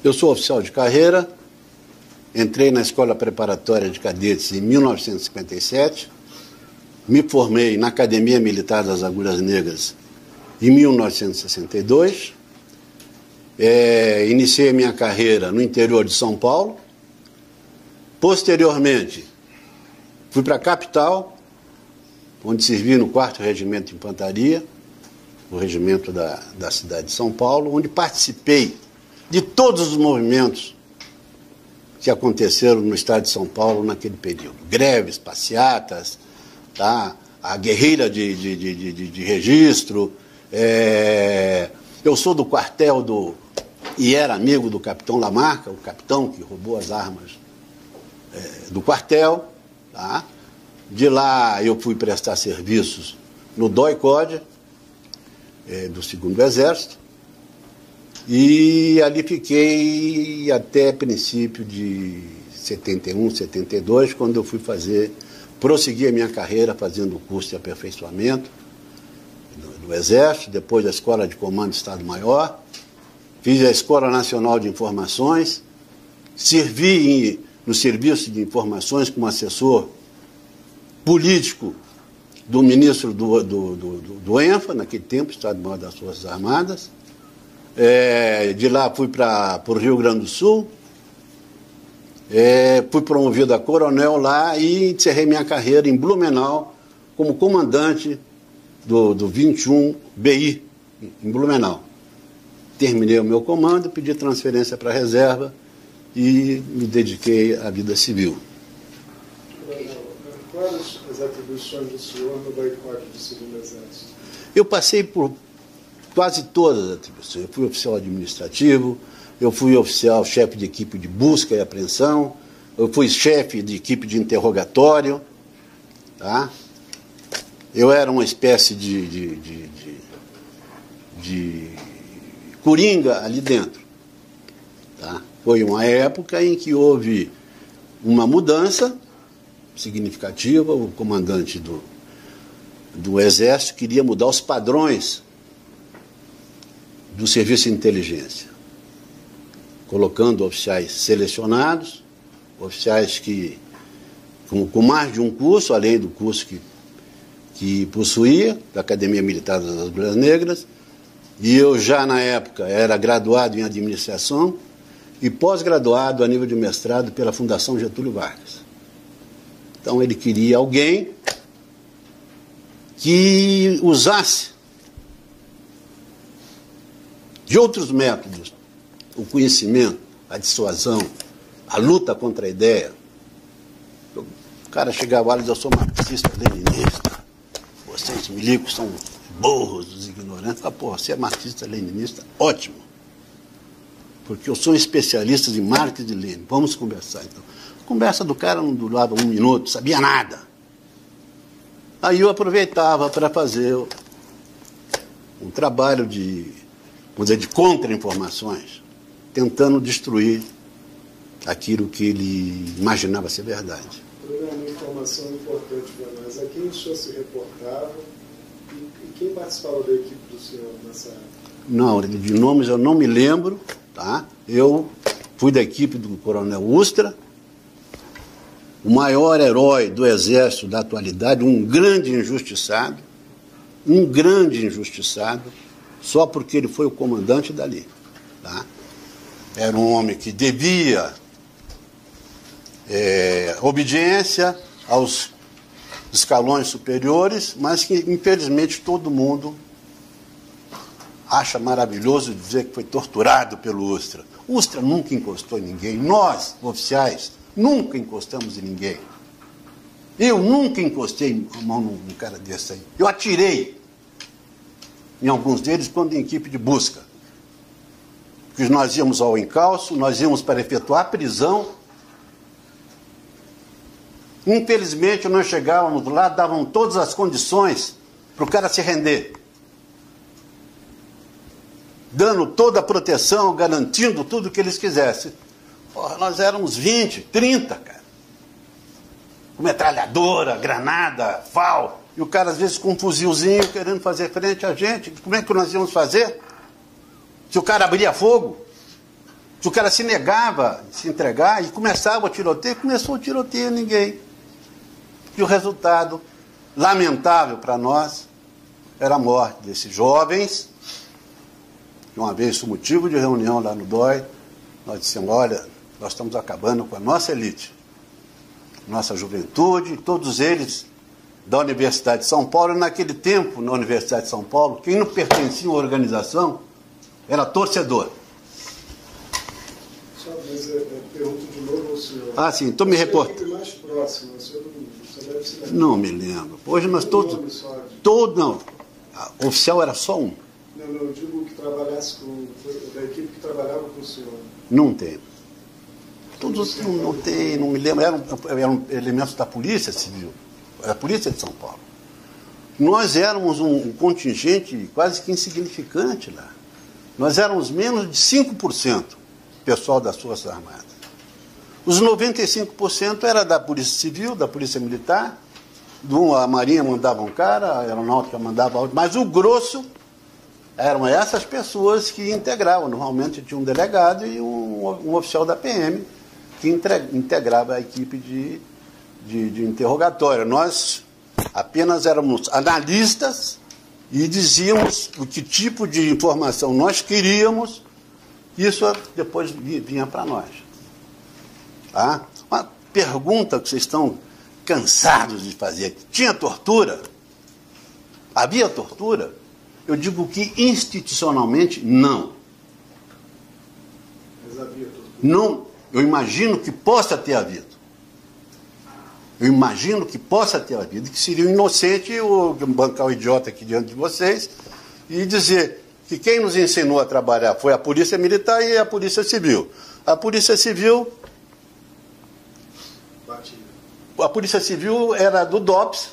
Eu sou oficial de carreira, entrei na Escola Preparatória de Cadetes em 1957, me formei na Academia Militar das Agulhas Negras em 1962, iniciei minha carreira no interior de São Paulo, posteriormente fui para a capital, onde servi no 4º Regimento de Infantaria, o regimento da cidade de São Paulo, onde participei de todos os movimentos que aconteceram no estado de São Paulo naquele período. Greves, passeatas, tá? A guerrilha de registro. Eu sou do quartel e era amigo do capitão Lamarca, o capitão que roubou as armas do quartel. Tá? De lá eu fui prestar serviços no DOI-CODE, do 2º Exército, e ali fiquei até princípio de 71, 72, quando eu fui prosseguir a minha carreira fazendo o curso de aperfeiçoamento do Exército, depois da Escola de Comando de Estado-Maior, fiz a Escola Nacional de Informações, servi no Serviço de Informações como assessor político do ministro do ENFA, naquele tempo, Estado-Maior das Forças Armadas. De lá fui para o Rio Grande do Sul, fui promovido a coronel lá e encerrei minha carreira em Blumenau como comandante do 21 BI, em Blumenau. Terminei o meu comando, pedi transferência para a reserva e me dediquei à vida civil. Quais as atribuições do senhor no DOI-CODE do 2º Exército? Eu passei por quase todas as atribuições. Eu fui oficial administrativo, eu fui oficial chefe de equipe de busca e apreensão, eu fui chefe de equipe de interrogatório, tá? Eu era uma espécie de coringa ali dentro. Tá? Foi uma época em que houve uma mudança significativa. O comandante do Exército queria mudar os padrões do serviço de inteligência, colocando oficiais selecionados, oficiais que com mais de um curso, além do curso que possuía, da Academia Militar das Agulhas Negras, e eu já na época era graduado em administração e pós-graduado a nível de mestrado pela Fundação Getúlio Vargas. Então ele queria alguém que usasse de outros métodos o conhecimento, a dissuasão, a luta contra a ideia. O cara chegava lá e dizia: eu sou marxista-leninista, vocês milicos são burros, os ignorantes. Pô, você é marxista-leninista? Ótimo, porque eu sou um especialista em Marx e Lenin, vamos conversar então. A conversa do cara não durava 1 minuto, sabia nada. Aí eu aproveitava para fazer um trabalho de contra-informações, tentando destruir aquilo que ele imaginava ser verdade. Uma informação importante para nós: a quem o senhor se reportava e quem participava da equipe do senhor nessa época? Não, de nomes eu não me lembro, tá? Eu fui da equipe do Coronel Ustra, o maior herói do Exército da atualidade, um grande injustiçado, só porque ele foi o comandante dali. Tá? Era um homem que devia obediência aos escalões superiores, mas que, infelizmente, todo mundo acha maravilhoso dizer que foi torturado pelo Ustra. O Ustra nunca encostou em ninguém. Nós, oficiais, nunca encostamos em ninguém. Eu nunca encostei a mão num cara desse aí. Eu atirei em alguns deles quando em equipe de busca. Porque nós íamos ao encalço, nós íamos para efetuar a prisão. Infelizmente, nós chegávamos lá, davam todas as condições para o cara se render. Dando toda a proteção, garantindo tudo o que eles quisessem. Porra, nós éramos 20, 30, cara. Com metralhadora, granada, FAL. E o cara, às vezes, com um fuzilzinho, querendo fazer frente a gente. Como é que nós íamos fazer? Se o cara abria fogo? Se o cara se negava a se entregar e começava o tiroteio, começou o tiroteio ninguém. E o resultado, lamentável para nós, era a morte desses jovens. Uma vez, o motivo de reunião lá no DOI, nós dissemos, olha, nós estamos acabando com a nossa elite, nossa juventude, todos eles da Universidade de São Paulo. Naquele tempo, na Universidade de São Paulo, quem não pertencia a uma organização era torcedor. Mas eu pergunto de novo ao senhor. Ah, sim, estou me reportando. Mais próximo, o senhor deve se lembrar. Não me lembro. Hoje nós todos... Não, o oficial era só um. Não, eu digo que trabalhasse da equipe que trabalhava com o senhor. Não tem. Todos não tem, não me lembro. Eram elementos da Polícia Civil, a Polícia de São Paulo. Nós éramos um contingente quase que insignificante lá. Nós éramos menos de 5% pessoal das Forças Armadas. Os 95% era da Polícia Civil, da Polícia Militar, a Marinha mandava um cara, a Aeronáutica mandava outro, mas o grosso eram essas pessoas que integravam. Normalmente tinha um delegado e um oficial da PM que integrava a equipe de interrogatório. Nós apenas éramos analistas e dizíamos o que tipo de informação nós queríamos, isso depois vinha para nós. Tá? Uma pergunta que vocês estão cansados de fazer: tinha tortura? Havia tortura? Eu digo que institucionalmente não. Mas havia tortura? Não, eu imagino que possa ter havido. Eu imagino que possa ter havido, que seria inocente eu bancar o idiota aqui diante de vocês e dizer que quem nos ensinou a trabalhar foi a Polícia Militar e a Polícia Civil. A Polícia Civil... A Polícia Civil era do DOPS,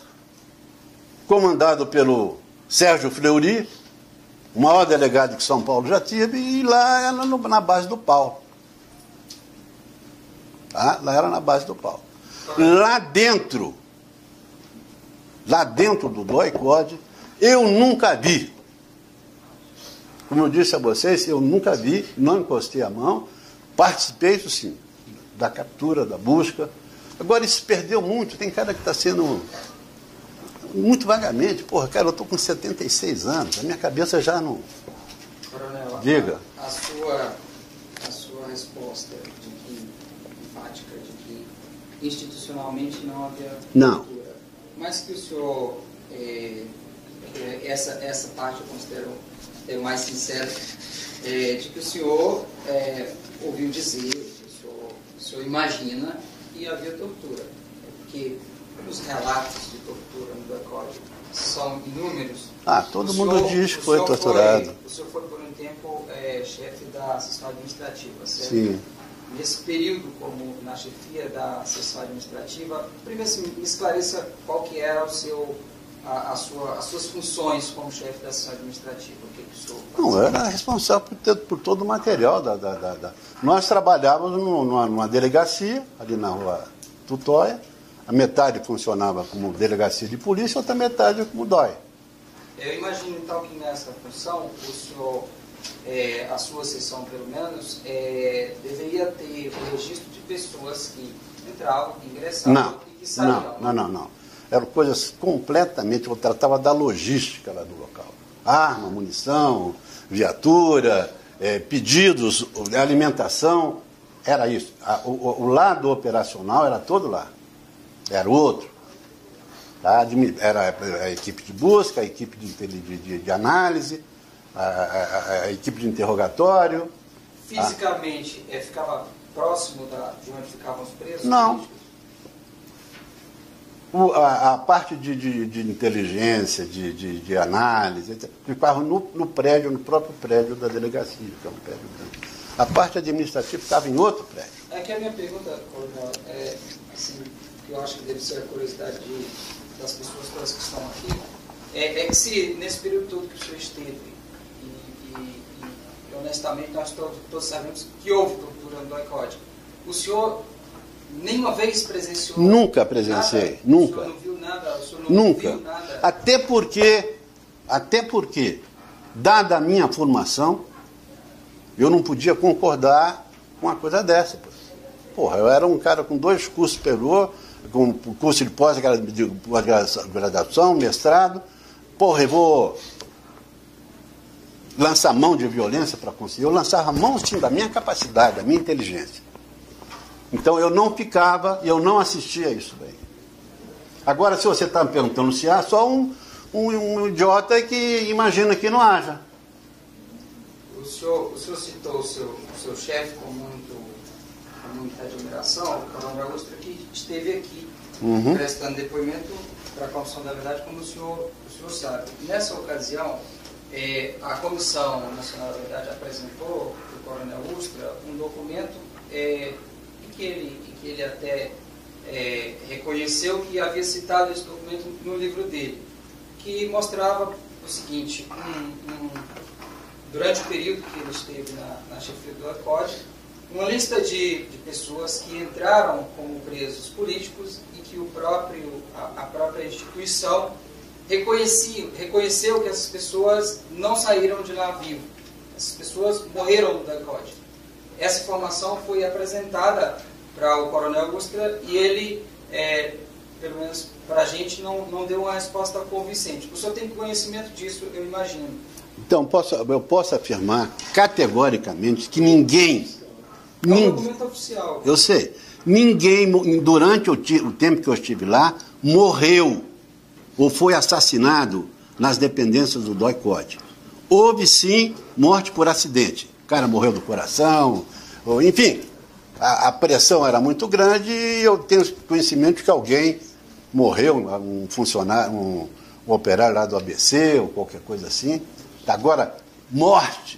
comandado pelo Sérgio Fleury, o maior delegado que São Paulo já teve, e lá era na base do pau. Tá? Lá era na base do pau. Lá dentro do DOI-CODE, eu nunca vi. Como eu disse a vocês, eu nunca vi, não encostei a mão, participei, sim, da captura, da busca. Agora isso perdeu muito, tem cara que está sendo muito vagamente. Porra, cara, eu estou com 76 anos, a minha cabeça já não... Coronel, diga. A sua resposta enfática de que institucionalmente não havia Não. cultura, mas que o senhor, essa parte eu considero mais sincera, de que o senhor ouviu dizer, que o senhor imagina que havia tortura, porque os relatos de tortura no DOI-CODE são inúmeros. Todo mundo diz que foi torturado. O senhor foi por um tempo chefe da seção administrativa, certo? Sim. Nesse período, como na chefia da seção administrativa, primeiro assim, me esclareça qual que era as suas funções como chefe da seção administrativa. O que o senhor fazia? Não, eu era responsável por todo o material. Nós trabalhávamos numa delegacia, ali na rua Tutóia. A metade funcionava como delegacia de polícia, outra metade como DOI. Eu imagino, então, que nessa função, o senhor, a sua seção, pelo menos, deveria ter o registro de pessoas que entravam, ingressavam e que saíam. Não. Eram coisas completamente... Eu tratava da logística lá do local. Arma, munição, viatura, pedidos, alimentação. Era isso. O lado operacional era todo lá. Era outro. Tá? Era a equipe de busca, a equipe de análise, a equipe de interrogatório. Fisicamente, ficava próximo de onde ficavam os presos? Não. A parte de inteligência, de análise, etc., ficava no próprio prédio da delegacia, que é um prédio grande. A parte administrativa ficava em outro prédio. É que a minha pergunta, coronel, assim, que eu acho que deve ser a curiosidade das pessoas todas que estão aqui, é que se nesse período todo que o senhor esteve, e honestamente nós todos sabemos que houve tortura no DOI-CODE, o senhor nenhuma vez presenciou? Nunca presenciei, nada? nunca. O senhor não viu nada? O senhor não Nunca. viu nada? Até porque, dada a minha formação, eu não podia concordar com uma coisa dessa. Porra, eu era um cara com 2 cursos superior, com curso de pós-graduação, mestrado. Porra, eu vou lançar mão de violência para conseguir. Eu lançava mão, sim, da minha capacidade, da minha inteligência. Então eu não ficava e eu não assistia a isso daí. Agora, se você está me perguntando se há, só um idiota que imagina que não haja. O senhor citou o seu chefe com muita admiração, o Coronel Augusto, que esteve aqui prestando depoimento para a Comissão da Verdade, como o senhor sabe. Nessa ocasião, a Comissão Nacional da Verdade apresentou para o Coronel Ustra um documento em que ele até reconheceu que havia citado esse documento no livro dele, que mostrava o seguinte: durante o período que ele esteve na chefia do DOI-CODE, uma lista de pessoas que entraram como presos políticos e que a própria instituição reconheceu que essas pessoas não saíram de lá vivas. Essas pessoas morreram no DOI-CODE. Essa informação foi apresentada para o Coronel Ustra e ele, pelo menos para a gente, não deu uma resposta convincente. O senhor tem conhecimento disso, eu imagino. Então, eu posso afirmar categoricamente que ninguém... É um documento oficial. Eu sei. Ninguém, durante o tempo que eu estive lá, morreu ou foi assassinado nas dependências do DOI-CODE. Houve, sim, morte por acidente. O cara morreu do coração, enfim, a pressão era muito grande e eu tenho conhecimento de que alguém morreu, um funcionário, um operário lá do ABC ou qualquer coisa assim. Agora, morte,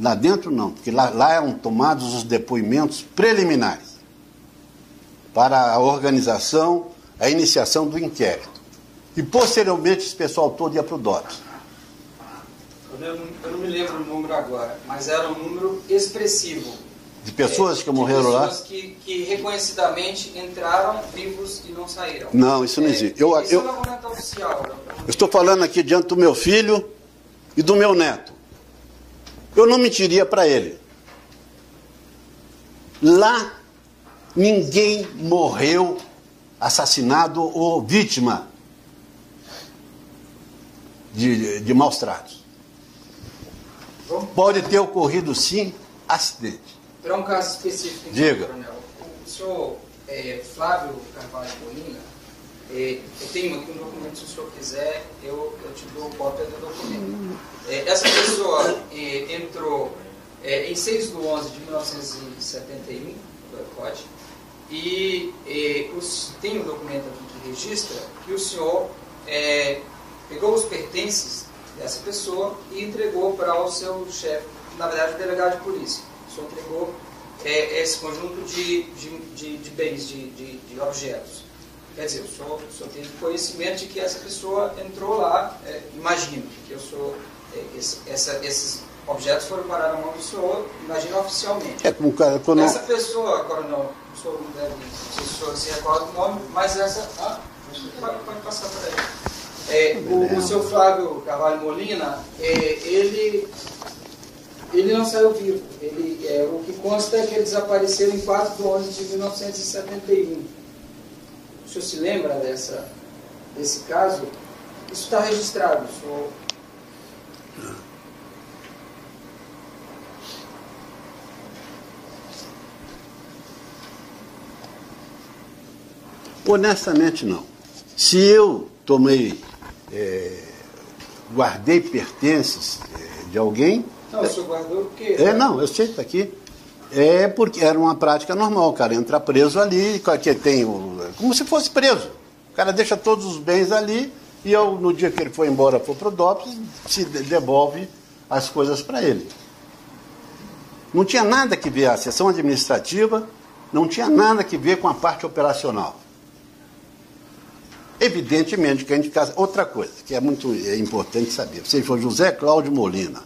lá dentro não, porque lá eram tomados os depoimentos preliminares para a organização, a iniciação do inquérito. E, posteriormente, esse pessoal todo ia para o DOPS. Eu não me lembro o número agora, mas era um número expressivo. De pessoas que morreram lá? De pessoas que reconhecidamente entraram vivos e não saíram. Não, isso não existe. Isso é um documento oficial. Eu estou falando aqui diante do meu filho e do meu neto. Eu não mentiria para ele. Lá, ninguém morreu assassinado ou vítima de maus tratos. Pode ter ocorrido, sim, acidente. Para um caso específico, então, diga. Coronel, o senhor Flávio Carvalho Molina, eu tenho aqui um documento, se o senhor quiser, eu te dou cópia do documento. Essa pessoa entrou em 6/11/1971, no DOI-CODE, e tem um documento aqui que registra que o senhor pegou os pertences dessa pessoa e entregou para o seu chefe, na verdade o delegado de polícia. O senhor entregou esse conjunto de bens, de objetos. Quer dizer, o senhor tem conhecimento de que essa pessoa entrou lá, imagino que esses objetos foram parar na mão do senhor, imagino oficialmente. Essa pessoa, Coronel, o senhor não deve, se o senhor se recorda do nome, mas essa... pode passar para ele. O seu Flávio Carvalho Molina, ele não saiu vivo. O que consta é que ele desapareceu em 4/11/1971. O senhor se lembra desse caso? Isso está registrado. O senhor... Honestamente, não. Se eu guardei pertences de alguém... Não, o senhor guardou porque... Não, eu sei que está aqui. Porque era uma prática normal. O cara entra preso ali, que tem como se fosse preso. O cara deixa todos os bens ali e no dia que ele for embora para o DOPS, se devolve as coisas para ele. Não tinha nada que ver a sessão administrativa, não tinha nada que ver com a parte operacional. Evidentemente que a gente... Outra coisa que é muito importante saber, você foi José Cláudio Molina.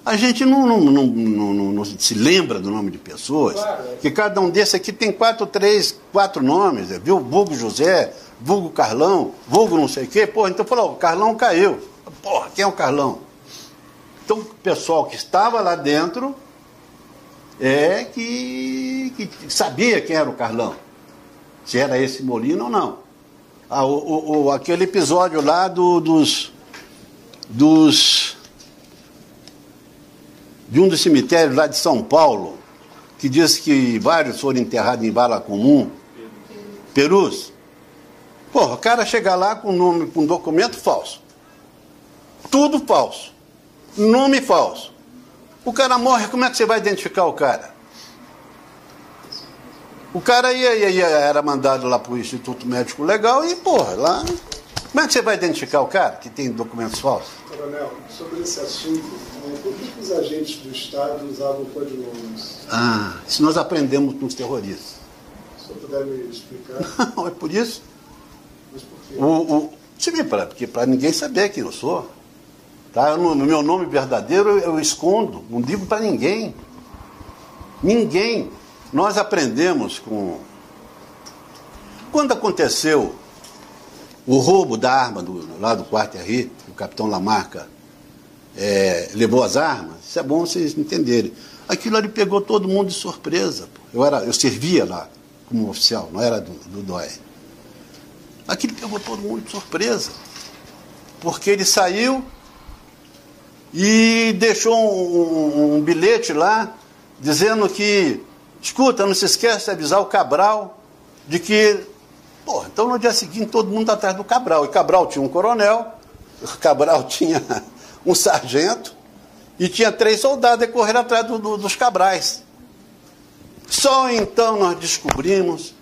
A gente não se lembra do nome de pessoas, claro, que cada um desses aqui tem 4 nomes, viu? Vulgo José, vulgo Carlão, vulgo não sei o quê. Então falou, o Carlão caiu. Porra, quem é o Carlão? Então o pessoal que estava lá dentro que sabia quem era o Carlão, se era esse Molina ou não. Aquele episódio lá de um dos cemitérios lá de São Paulo, que diz que vários foram enterrados em vala comum, Perus. Porra, o cara chega lá com nome, com documento falso. Tudo falso. Nome falso. O cara morre, como é que você vai identificar o cara? O cara era mandado lá para o Instituto Médico Legal e, porra, lá... Como é que você vai identificar o cara que tem documentos falsos? Coronel, sobre esse assunto, por que os agentes do Estado usavam codinomes? Isso nós aprendemos com os terroristas. Se eu puder me explicar. Não, é por isso. Mas por quê? Porque para ninguém saber quem eu sou. Tá? No meu nome verdadeiro eu escondo, não digo para ninguém. Ninguém. Nós aprendemos com... Quando aconteceu o roubo da arma lá do Quartier, o capitão Lamarca levou as armas, isso é bom vocês entenderem. Aquilo ali pegou todo mundo de surpresa. Eu servia lá como oficial, não era do DOE. Aquilo pegou todo mundo de surpresa. Porque ele saiu e deixou um bilhete lá dizendo que, escuta, não se esquece de avisar o Cabral de que... Porra, então no dia seguinte todo mundo atrás do Cabral. E Cabral tinha um coronel, Cabral tinha um sargento e tinha 3 soldados e correram atrás dos Cabrais. Só então nós descobrimos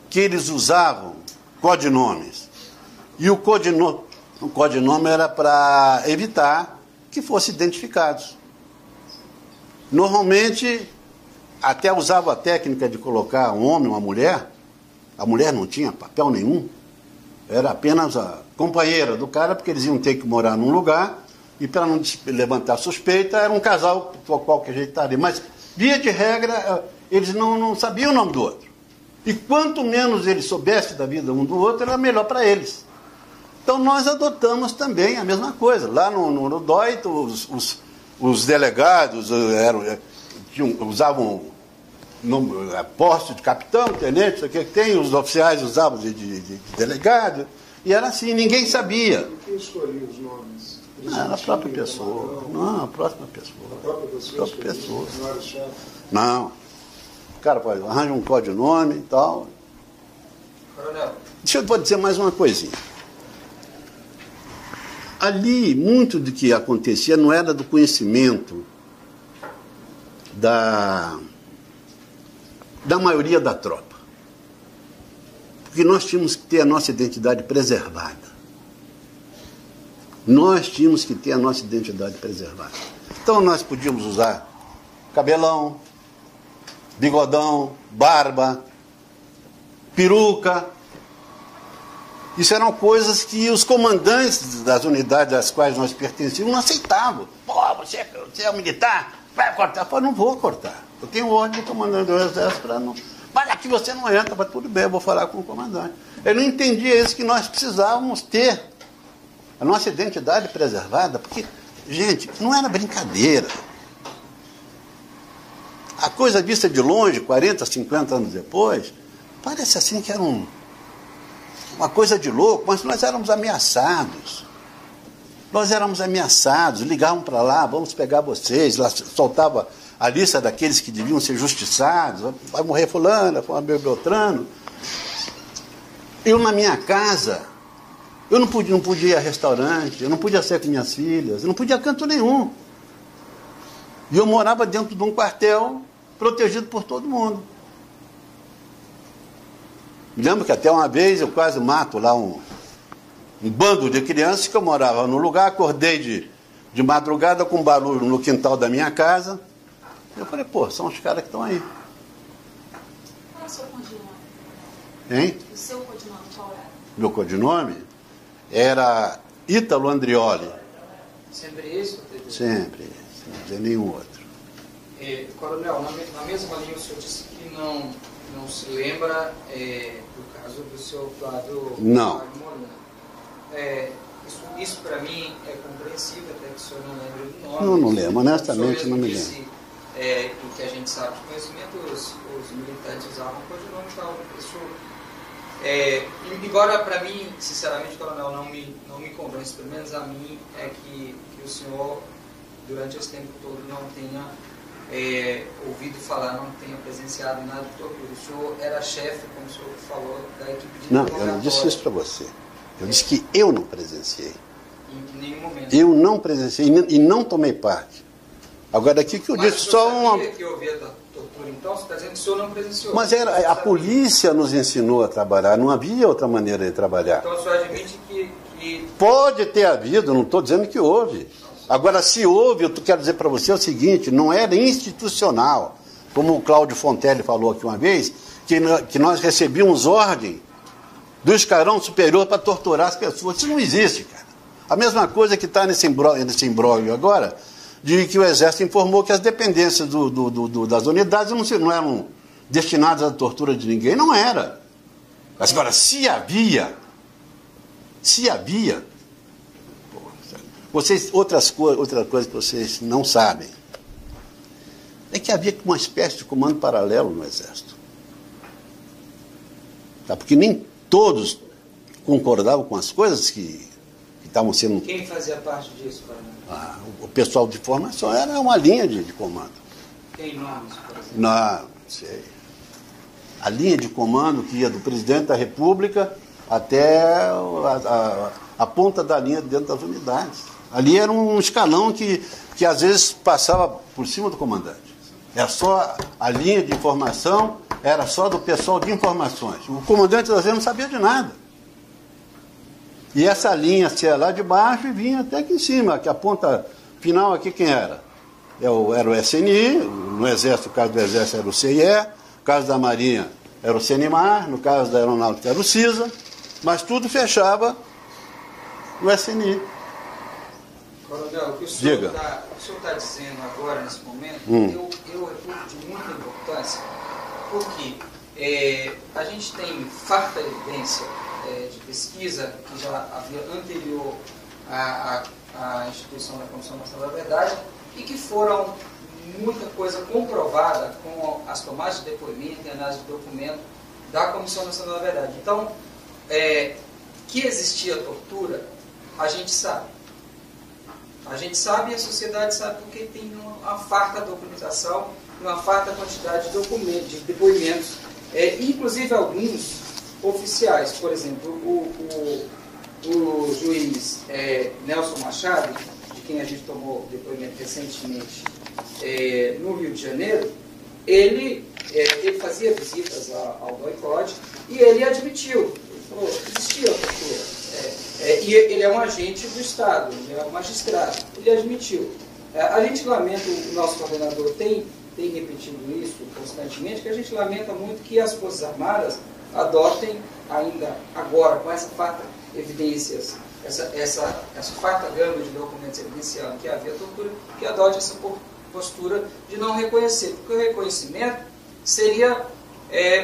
que eles usavam codinomes. E o codinome era para evitar que fossem identificados. Normalmente, até usava a técnica de colocar um homem, uma mulher. A mulher não tinha papel nenhum. Era apenas a companheira do cara, porque eles iam ter que morar num lugar, e para não levantar suspeita, era um casal, qualquer jeito estaria. Mas, via de regra, eles não sabiam o nome do outro. E quanto menos eles soubessem da vida um do outro, era melhor para eles. Então nós adotamos também a mesma coisa. Lá no DOI, os delegados usavam posto de capitão, tenente, isso aqui que tem, os oficiais usavam de delegado, e era assim, ninguém sabia. E quem escolhia os nomes? Era a própria pessoa. Não, a própria pessoa. A própria pessoa? Não era o chefe? Não. O cara arranja um codinome e tal. Coronel. Deixa eu dizer mais uma coisinha. Ali, muito do que acontecia não era do conhecimento da maioria da tropa. Porque nós tínhamos que ter a nossa identidade preservada. Nós tínhamos que ter a nossa identidade preservada. Então nós podíamos usar cabelão, bigodão, barba, peruca. Isso eram coisas que os comandantes das unidades às quais nós pertencíamos não aceitavam. Pô, você é um militar, vai cortar. Eu falei, não vou cortar. Eu tenho ordem do comandante do exército para não... Mas aqui você não entra, mas tudo bem, eu vou falar com o comandante. Ele não entendia isso, que nós precisávamos ter a nossa identidade preservada, porque, gente, não era brincadeira. A coisa vista de longe, 40, 50 anos depois, parece assim que era uma coisa de louco, mas nós éramos ameaçados. Nós éramos ameaçados, ligavam para lá, vamos pegar vocês, lá soltava a lista daqueles que deviam ser justiçados, vai morrer fulano, vai morrer Beltrano. Eu na minha casa, eu não podia ir a restaurante, eu não podia sair com minhas filhas, eu não podia canto nenhum. E eu morava dentro de um quartel protegido por todo mundo. Me lembro que até uma vez eu quase mato lá um bando de crianças que eu morava no lugar, acordei de madrugada com barulho no quintal da minha casa. Eu falei, pô, são os caras que estão aí. Qual é o seu codinome? Hein? O seu codinome qual era? Meu codinome era Ítalo Andrioli. Sempre isso? Sempre, sem dizer nenhum outro. Coronel, na mesma linha o senhor disse que não se lembra do caso do seu Flávio Não. Molina. Isso para mim é compreensível, até que o senhor não lembre do nome. Não lembro, honestamente não me lembro. e que a gente sabe de conhecimento, os militares usavam o codinome e tal. Embora para mim, sinceramente, coronel, não me convence, pelo menos a mim, é que o senhor, durante esse tempo todo, não tenha ouvido falar, não tenha presenciado nada de tortura. O senhor era chefe, como o senhor falou, da equipe de Não, eu não disse isso para você. Eu disse que eu não presenciei. Em nenhum momento. Eu não presenciei e não tomei parte. Agora, aqui que eu disse só uma... Mas que havia tortura, então? Você está dizendo que o senhor não presenciou? Mas a polícia nos ensinou a trabalhar, não havia outra maneira de trabalhar. Então o senhor admite que... Pode ter havido, não estou dizendo que houve. Agora, se houve, eu quero dizer para você o seguinte, não era institucional, como o Cláudio Fontelli falou aqui uma vez, que nós recebíamos ordem do escalão superior para torturar as pessoas. Isso não existe, cara. A mesma coisa que está nesse imbróglio agora, de que o Exército informou que as dependências das unidades não eram destinadas à tortura de ninguém. Não era. Agora, se havia... outra coisa que vocês não sabem é que havia uma espécie de comando paralelo no Exército. Tá? Porque nem todos concordavam com as coisas que estavam sendo... Quem fazia parte disso, coronel? O pessoal de formação era uma linha de comando. Tem nomes, por exemplo? Não sei. A linha de comando que ia do presidente da República até a ponta da linha dentro das unidades. Ali era um escalão que às vezes passava por cima do comandante. Era só a linha de informação, era só do pessoal de informações. O comandante às vezes não sabia de nada. E essa linha saia lá de baixo e vinha até aqui em cima, que a ponta final aqui quem era? Era o SNI, no Exército, no caso do Exército era o CIE, no caso da Marinha era o CNMAR, no caso da Aeronáutica era o CISA, mas tudo fechava no SNI. Coronel, o que o senhor está dizendo agora, nesse momento, eu reputo de muita importância, porque a gente tem farta evidência de pesquisa que já havia anterior à instituição da Comissão Nacional da Verdade e que foram muita coisa comprovada com as tomadas de depoimento e análise de documento da Comissão Nacional da Verdade. Então, que existia tortura, a gente sabe. A gente sabe e a sociedade sabe porque tem uma farta documentação, uma farta quantidade de documentos, de depoimentos, inclusive alguns oficiais. Por exemplo, o juiz Nelson Machado, de quem a gente tomou depoimento recentemente no Rio de Janeiro, ele fazia visitas ao DOI-CODE e ele admitiu, ele falou, existia tortura. E ele é um agente do Estado, ele é um magistrado, ele admitiu. A gente lamenta, o nosso coordenador tem repetido isso constantemente, que a gente lamenta muito que as Forças Armadas adotem ainda agora, com essa farta evidências, essa farta gama de documentos evidenciando que havia tortura, que adote essa postura de não reconhecer, porque o reconhecimento seria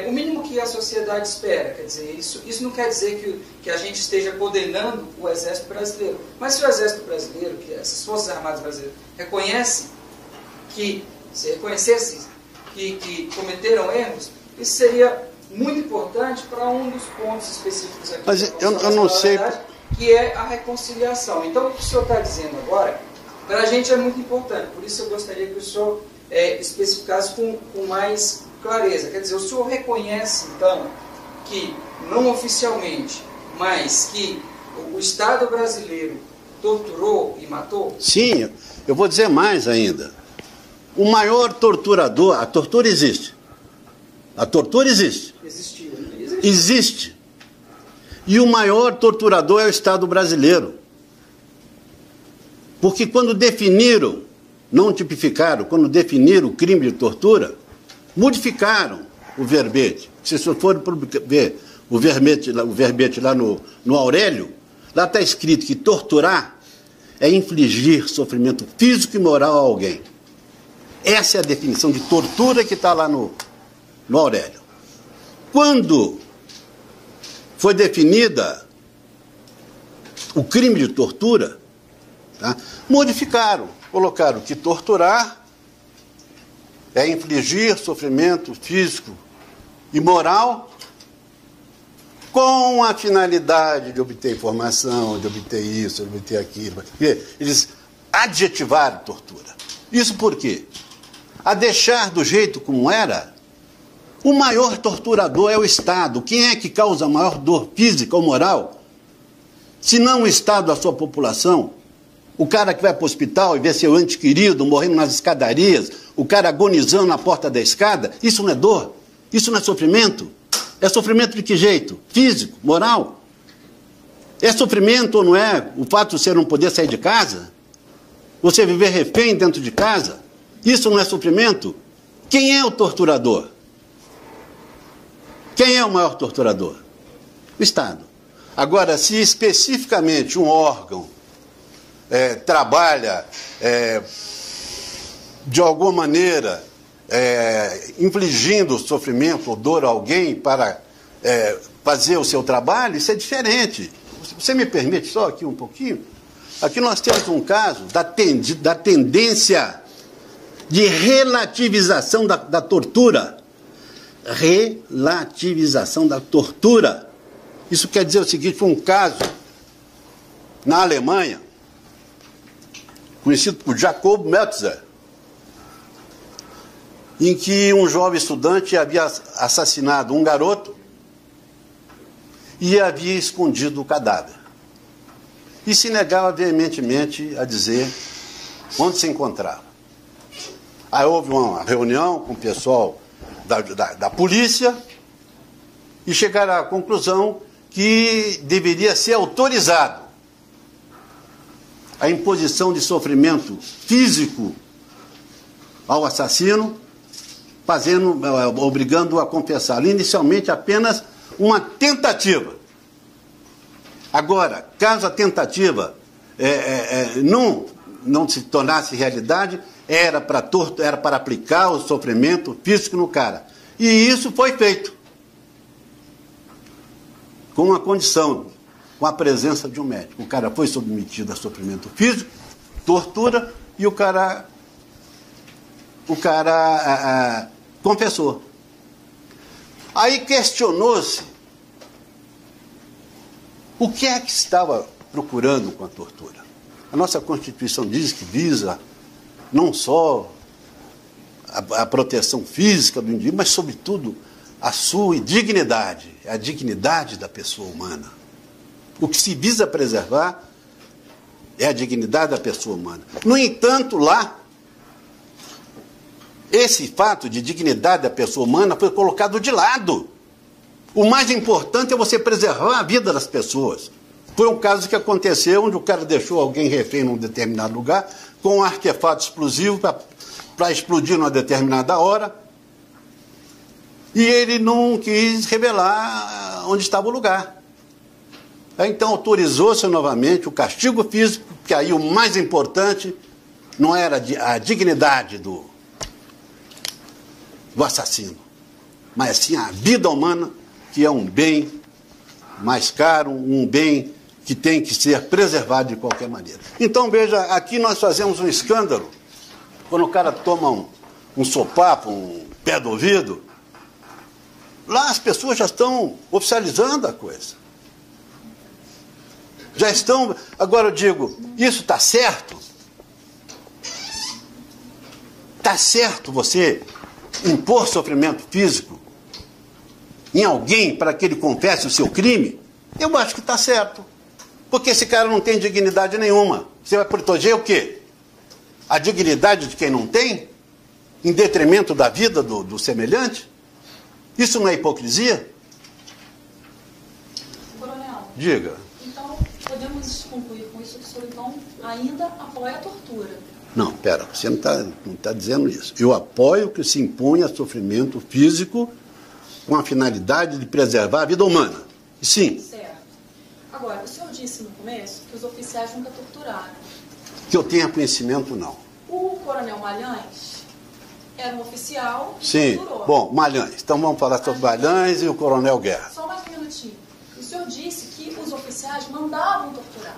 o mínimo que a sociedade espera. Quer dizer, isso não quer dizer que a gente esteja condenando o Exército Brasileiro, mas se o Exército Brasileiro, que essas Forças Armadas Brasileiras reconhecessem que cometeram erros, isso seria muito importante para um dos pontos específicos aqui. Mas eu não sei... Que é a reconciliação. Então, o que o senhor está dizendo agora, para a gente é muito importante. Por isso eu gostaria que o senhor especificasse com mais clareza. Quer dizer, o senhor reconhece, então, que não oficialmente, mas que o Estado brasileiro torturou e matou? Sim, eu vou dizer mais ainda. O maior torturador, a tortura existe. A tortura existe. Existiu. Existe. E o maior torturador é o Estado brasileiro. Porque quando definiram, não tipificaram, quando definiram o crime de tortura, modificaram o verbete. Se você for ver o verbete lá no Aurélio, lá está escrito que torturar é infligir sofrimento físico e moral a alguém. Essa é a definição de tortura que está lá no Aurélio. Quando foi definida o crime de tortura, tá? Modificaram, colocaram que torturar é infligir sofrimento físico e moral com a finalidade de obter informação, de obter isso, de obter aquilo. Eles adjetivaram tortura. Isso por quê? A deixar do jeito como era, o maior torturador é o Estado. Quem é que causa a maior dor física ou moral? Se não o Estado, a sua população. O cara que vai para o hospital e vê seu ente querido morrendo nas escadarias, o cara agonizando na porta da escada, isso não é dor? Isso não é sofrimento? É sofrimento de que jeito? Físico? Moral? É sofrimento ou não é o fato de você não poder sair de casa? Você viver refém dentro de casa? Isso não é sofrimento? Quem é o torturador? Quem é o maior torturador? O Estado. Agora, se especificamente um órgão trabalha de alguma maneira infligindo sofrimento ou dor a alguém para fazer o seu trabalho, isso é diferente. Você me permite só aqui um pouquinho? Aqui nós temos um caso da tendência de relativização da tortura. Relativização da tortura. Isso quer dizer o seguinte, foi um caso na Alemanha, conhecido por Jacob Meltzer, em que um jovem estudante havia assassinado um garoto e havia escondido o cadáver. E se negava veementemente a dizer onde se encontrava. Aí houve uma reunião com o pessoal da polícia e chegaram à conclusão que deveria ser autorizado a imposição de sofrimento físico ao assassino, obrigando-o a confessar. Inicialmente apenas uma tentativa. Agora, caso a tentativa não se tornasse realidade, era para aplicar o sofrimento físico no cara. E isso foi feito. Com uma condição, com a presença de um médico. O cara foi submetido a sofrimento físico, tortura, e o cara confessou. Aí questionou-se o que é que estava procurando com a tortura. A nossa Constituição diz que visa não só a proteção física do indivíduo, mas, sobretudo, a sua dignidade, a dignidade da pessoa humana. O que se visa preservar é a dignidade da pessoa humana. No entanto, lá, esse fato de dignidade da pessoa humana foi colocado de lado. O mais importante é você preservar a vida das pessoas. Foi um caso que aconteceu onde o cara deixou alguém refém num determinado lugar com um artefato explosivo para explodir numa determinada hora, e ele não quis revelar onde estava o lugar. Então autorizou-se novamente o castigo físico, que aí o mais importante não era a dignidade do assassino, mas sim a vida humana, que é um bem mais caro, um bem que tem que ser preservado de qualquer maneira. Então, veja, aqui nós fazemos um escândalo, quando o cara toma um sopapo, um pé do ouvido, lá as pessoas já estão oficializando a coisa. Já estão... Agora eu digo, isso está certo? Está certo você impor sofrimento físico em alguém para que ele confesse o seu crime? Eu acho que está certo. Porque esse cara não tem dignidade nenhuma. Você vai proteger o quê? A dignidade de quem não tem? Em detrimento da vida do semelhante? Isso não é hipocrisia? Coronel. Diga. Então, podemos concluir com isso que o senhor, então, ainda apoia a tortura? Não, pera, você não está dizendo isso. Eu apoio que se imponha sofrimento físico com a finalidade de preservar a vida humana. Sim. Certo. Agora, o senhor disse no começo que os oficiais nunca torturaram. Que eu tenha conhecimento, não. O coronel Malhães era um oficial que Sim. torturou. Bom, Malhães. Então vamos falar sobre Malhães e o coronel Guerra. Só mais um minutinho. O senhor disse que os oficiais mandavam torturar.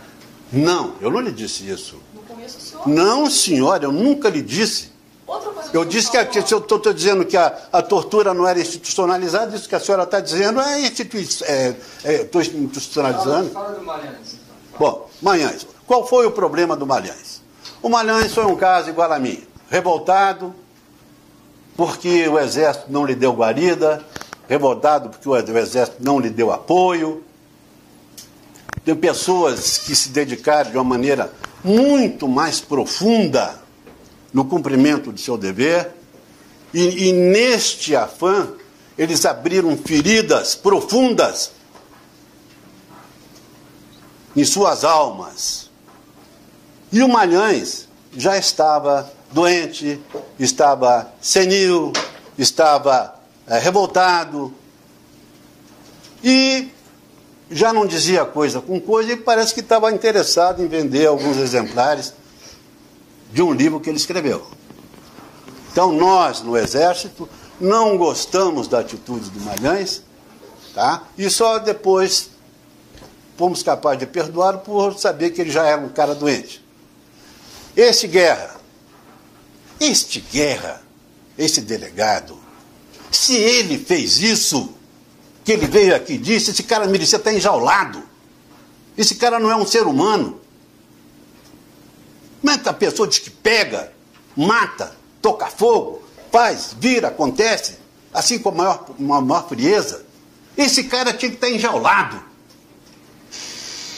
Não, eu não lhe disse isso. No começo o senhor... Não, senhora, eu nunca lhe disse. Outra coisa Eu disse que se eu estou dizendo que a tortura não era institucionalizada, isso que a senhora está dizendo estou institucionalizando. Fala do Malhães, então. Bom, Malhães. Qual foi o problema do Malhães? O Malhães foi um caso igual a mim. Revoltado porque o Exército não lhe deu guarida, revoltado porque o Exército não lhe deu apoio. Tem pessoas que se dedicaram de uma maneira muito mais profunda no cumprimento de seu dever, e neste afã eles abriram feridas profundas em suas almas. E o Malhães já estava doente, estava senil, estava revoltado, e já não dizia coisa com coisa, e parece que estava interessado em vender alguns exemplares de um livro que ele escreveu. Então nós, no Exército, não gostamos da atitude do Malhães, tá? E só depois fomos capazes de perdoá-lo por saber que ele já era um cara doente. Este Guerra, esse delegado, se ele fez isso, que ele veio aqui e disse, esse cara merecia estar enjaulado. Esse cara não é um ser humano. Como é que a pessoa diz que pega, mata, toca fogo, faz, vira, acontece, assim com a maior frieza? Esse cara tinha que estar enjaulado.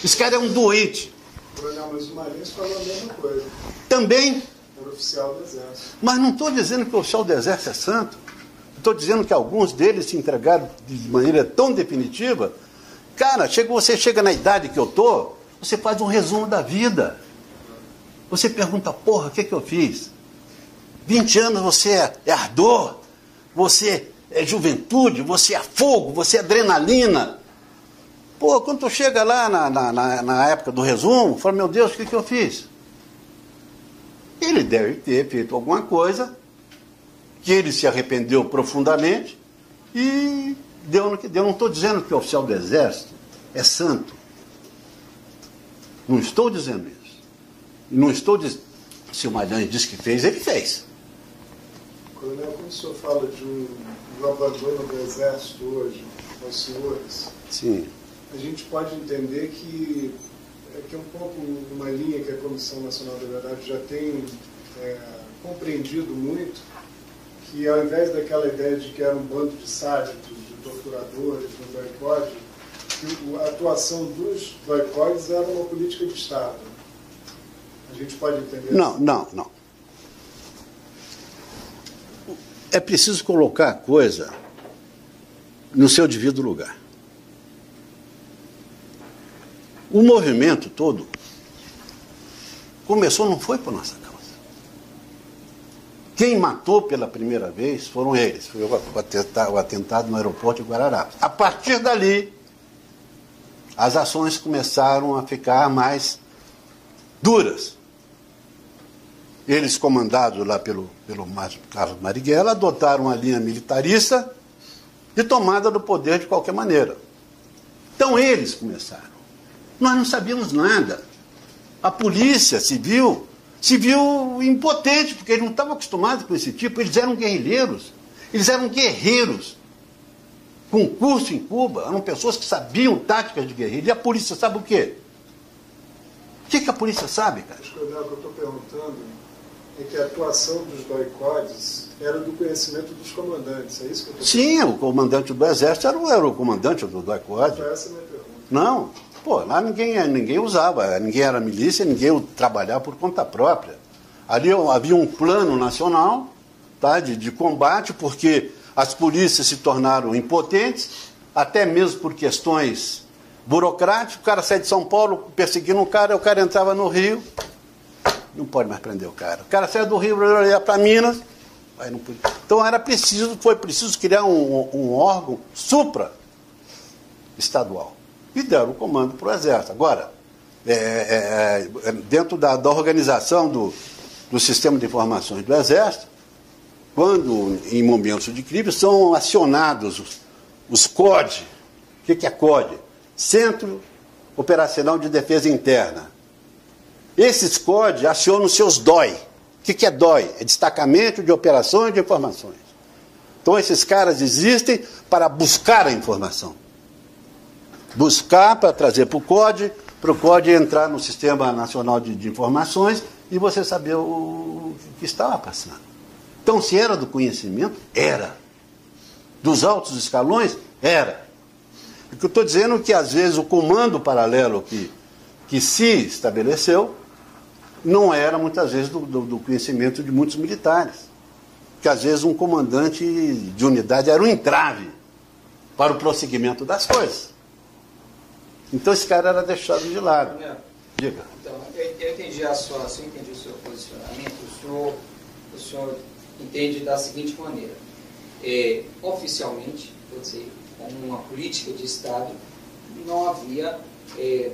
Esse cara é um doente. Coronel, mas o Malhães falou a mesma coisa. Também. Era oficial do Exército. Mas não estou dizendo que o oficial do Exército é santo. Estou dizendo que alguns deles se entregaram de maneira tão definitiva. Cara, você chega na idade que eu estou, você faz um resumo da vida. Você pergunta, porra, o que eu fiz? 20 anos você é ardor, você é juventude, você é fogo, você é adrenalina. Pô, quando tu chega lá na época do resumo, fala, meu Deus, o que eu fiz? Ele deve ter feito alguma coisa que ele se arrependeu profundamente e deu no que deu. Não estou dizendo que o oficial do Exército é santo. Não estou dizendo isso. E não estou dizendo, se o Malhães disse que fez, ele fez. Coronel, quando o senhor fala de um abandono do Exército hoje aos senhores, sim, a gente pode entender que é um pouco uma linha que a Comissão Nacional da Verdade já tem compreendido muito, que ao invés daquela ideia de que era um bando de sádicos, de torturadores, do doicode, que a atuação dos doicodes era uma política de Estado. A gente pode entender não, assim? Não. É preciso colocar a coisa no seu devido lugar. O movimento todo começou, não foi por nossa causa. Quem matou pela primeira vez foram eles. Foi o atentado no aeroporto de Guararapes. A partir dali, as ações começaram a ficar mais duras. Eles, comandados lá pelo Carlos Marighella, adotaram a linha militarista de tomada do poder de qualquer maneira. Então eles começaram. Nós não sabíamos nada. A polícia civil se viu impotente, porque eles não estavam acostumados com esse tipo. Eles eram guerrilheiros, eles eram guerreiros. Com curso em Cuba, eram pessoas que sabiam táticas de guerrilha. E a polícia sabe o quê? O que a polícia sabe, cara? Acho que o que eu estou perguntando é que a atuação dos doicodes era do conhecimento dos comandantes, é isso que eu estou Sim, o comandante do Exército era o comandante do doicode. perguntando? Essa é a minha pergunta. Não, lá ninguém usava, ninguém era milícia, ninguém trabalhava por conta própria. Ali havia um plano nacional, tá, de combate, porque as polícias se tornaram impotentes, até mesmo por questões burocráticas. O cara sai de São Paulo perseguindo o cara entrava no Rio, não pode mais prender o cara. O cara sai do Rio, ia para Minas, aí não podia. Então foi preciso criar um órgão supra-estadual. E deram o comando para o Exército. Agora, dentro da organização do sistema de informações do Exército, quando, em momentos de crise, são acionados os COD. O que é COD? Centro Operacional de Defesa Interna. Esses COD acionam os seus DOI. O que é DOI? É Destacamento de Operações de Informações. Então esses caras existem para buscar a informação. Buscar para trazer para o CODE entrar no Sistema Nacional de Informações e você saber o que estava passando. Então, se era do conhecimento, era. Dos altos escalões, era. O que eu estou dizendo é que, às vezes, o comando paralelo que se estabeleceu não era, muitas vezes, do conhecimento de muitos militares. Que, às vezes, um comandante de unidade era um entrave para o prosseguimento das coisas. Então, esse cara era deixado de lado. Diga. Então, eu entendi o seu posicionamento. O senhor entende da seguinte maneira. Oficialmente, quer dizer, como uma política de Estado, não havia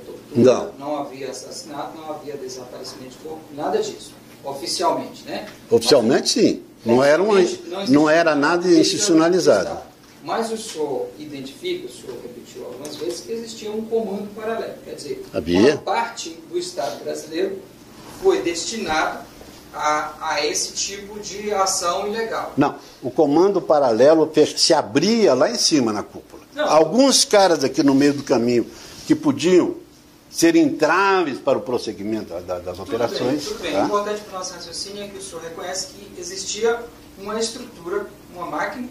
tortura, não havia assassinato, não havia desaparecimento de corpo, nada disso. Oficialmente, né? Oficialmente, sim. Não era nada institucionalizado. Mas o senhor identifica, o senhor repetiu algumas vezes, que existia um comando paralelo. Quer dizer, uma parte do Estado brasileiro foi destinado a esse tipo de ação ilegal. Não, o comando paralelo se abria lá em cima na cúpula. Não. Alguns caras aqui no meio do caminho que podiam ser entraves para o prosseguimento das operações. Tudo bem. Tá? O importante para o nosso raciocínio é que o senhor reconhece que existia uma estrutura, uma máquina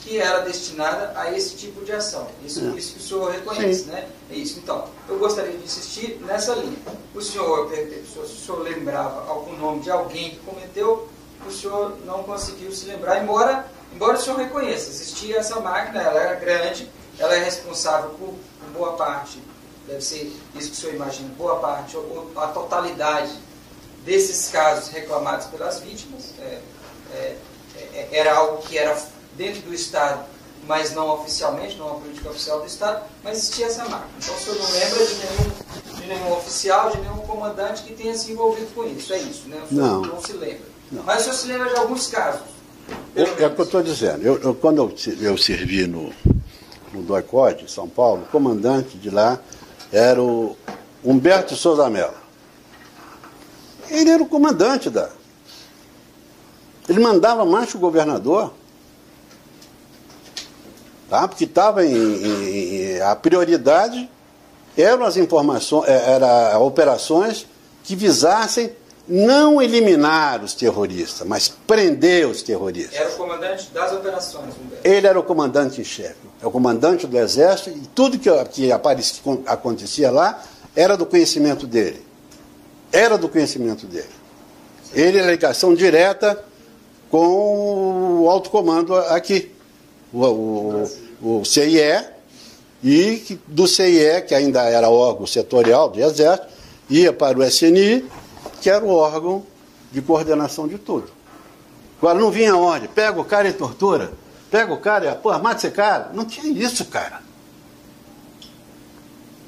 que era destinada a esse tipo de ação. Isso que o senhor reconhece, né? É isso. Então, eu gostaria de insistir nessa linha. O senhor lembrava algum nome de alguém que cometeu, o senhor não conseguiu se lembrar, embora o senhor reconheça, existia essa máquina, ela era grande, ela é responsável por boa parte, deve ser isso que o senhor imagina, boa parte, ou a totalidade desses casos reclamados pelas vítimas, era algo que era dentro do Estado, mas não oficialmente, não é uma política oficial do Estado, mas existia essa máquina. Então o senhor não lembra de nenhum oficial, de nenhum comandante que tenha se envolvido com isso, é isso, né? O senhor não se lembra. Não. Mas o senhor se lembra de alguns casos. É o que eu estou dizendo. Quando eu servi no DOI-CODE, em São Paulo, o comandante de lá era o Humberto Souza Mello. Ele era o comandante da... Ele mandava mais que o governador. Tá? Porque estava a prioridade eram as informações, eram operações que visassem não eliminar os terroristas, mas prender os terroristas. Era o comandante das operações, Humberto. Ele era o comandante em chefe, é o comandante do Exército, e tudo que acontecia lá era do conhecimento dele. Era do conhecimento dele. Ele era ligação direta com o alto comando aqui. O CIE, e do CIE, que ainda era órgão setorial do Exército, ia para o SNI, que era o órgão de coordenação de tudo. Agora não vinha ordem, pega o cara e tortura, pega o cara e, mata esse cara. Não tinha isso, cara.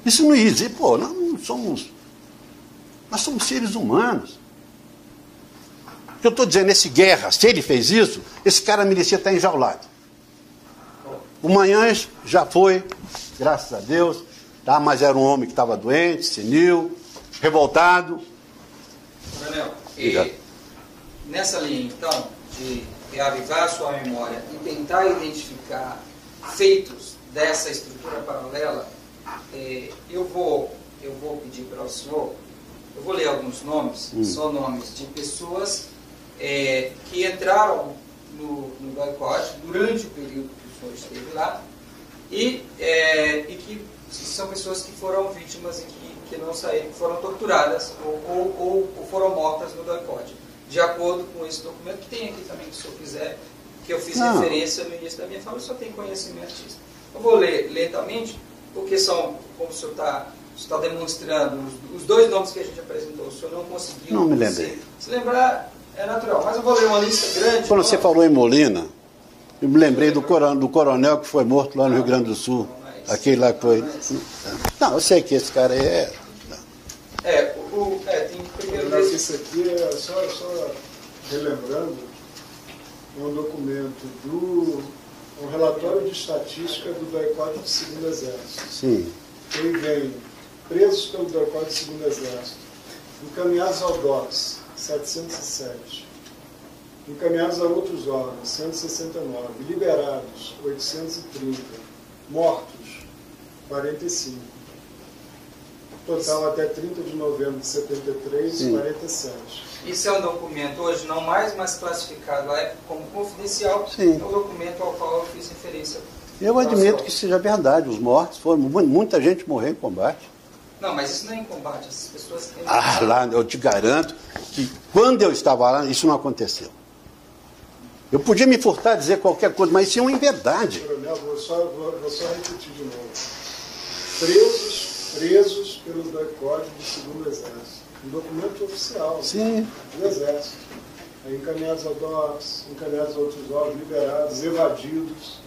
Isso não ia dizer, nós somos seres humanos. O que eu estou dizendo, esse Guerra, se ele fez isso, esse cara merecia estar enjaulado. O Manhães já foi, graças a Deus, tá? Mas era um homem que estava doente, senil, revoltado. Coronel, nessa linha, então, de reavivar a sua memória e tentar identificar feitos dessa estrutura paralela, eu vou pedir para o senhor, eu vou ler alguns nomes, são nomes de pessoas que entraram no DOI-CODE durante o período que o senhor esteve lá e que são pessoas que foram vítimas e que não saíram, que foram torturadas ou foram mortas no DOI-CODE, de acordo com esse documento que tem aqui também, que o senhor quiser, que eu fiz referência no início da minha fala, eu só tenho conhecimento disso. Eu vou ler lentamente, porque são, como o senhor está demonstrando, os dois nomes que a gente apresentou, o senhor não conseguiu não me lembrei. Se lembrar, é natural, mas eu vou ler uma lista grande. Quando você falou em Molina, eu me lembrei do coronel que foi morto lá no Rio Grande do Sul. Aquele lá que foi... Não, eu sei que esse cara aí tem primeiro... Mas isso aqui é só relembrando, um documento um relatório de estatística do DOI-CODE do 2º Exército. Sim. Ele vem presos pelo DOI-CODE do 2º Exército, encaminhados ao DOPS, 707. Encaminhados a outros órgãos, 169. Liberados, 830. Mortos, 45. Total até 30 de novembro de 73, 47. Isso é um documento hoje não mais, mas classificado à época como confidencial. Sim. É o documento ao qual eu fiz referência. Eu admito que seja verdade, os mortos foram, muita gente morreu em combate. Não, mas isso não é em combate, essas pessoas têm... Lá eu te garanto que quando eu estava lá, isso não aconteceu. Eu podia me furtar a dizer qualquer coisa, mas isso é uma inverdade. Coronel, vou só repetir de novo. Presos pelo DOI-CODE do 2º Exército. Um documento oficial. Sim. Do Exército. Aí encaminhados ao DOPS, encaminhados a outros órgãos, liberados, evadidos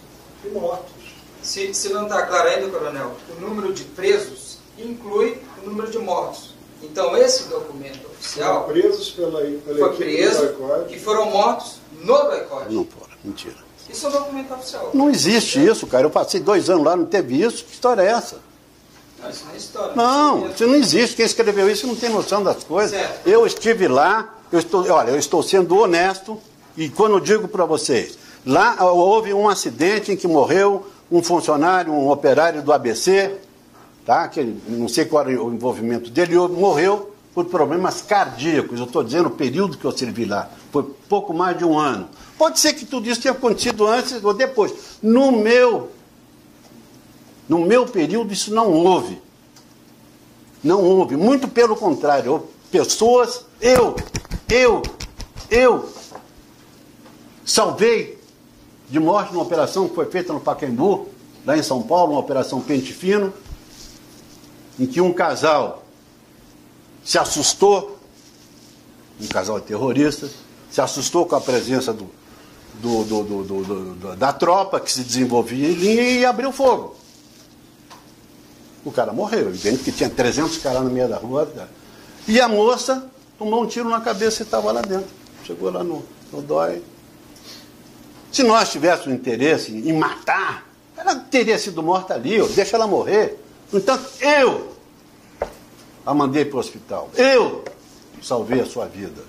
e mortos. Se não está claro ainda, coronel, o número de presos inclui o número de mortos. Então, esse documento oficial... Foram presos pela foi preso do DOI-CODE. E foram mortos no DOI-CODE. Não foram, mentira. Isso é um documento oficial. Não existe isso, cara. Eu passei 2 anos lá, não teve isso. Que história é essa? Não, isso não é história. Não, isso não existe. Quem escreveu isso não tem noção das coisas. Certo. Eu estive lá, eu estou sendo honesto, e quando eu digo para vocês, lá houve um acidente em que morreu um funcionário, um operário do ABC, tá? Que não sei qual era o envolvimento dele, morreu por problemas cardíacos. Eu estou dizendo o período que eu servi lá. Foi pouco mais de 1 ano. Pode ser que tudo isso tenha acontecido antes ou depois. No meu período, isso não houve. Não houve. Muito pelo contrário. Pessoas, eu salvei de morte numa operação que foi feita no Pacaembu, lá em São Paulo, uma operação Pente Fino, em que um casal se assustou, um casal de terroristas, se assustou com a presença da tropa que se desenvolvia em linha e abriu fogo. O cara morreu, evidente que tinha 300 caras no meio da rua. Cara. E a moça tomou um tiro na cabeça e estava lá dentro. Chegou lá no DOI. Se nós tivéssemos interesse em matar, ela teria sido morta ali, deixa ela morrer. No entanto, eu a mandei para o hospital. Eu salvei a sua vida.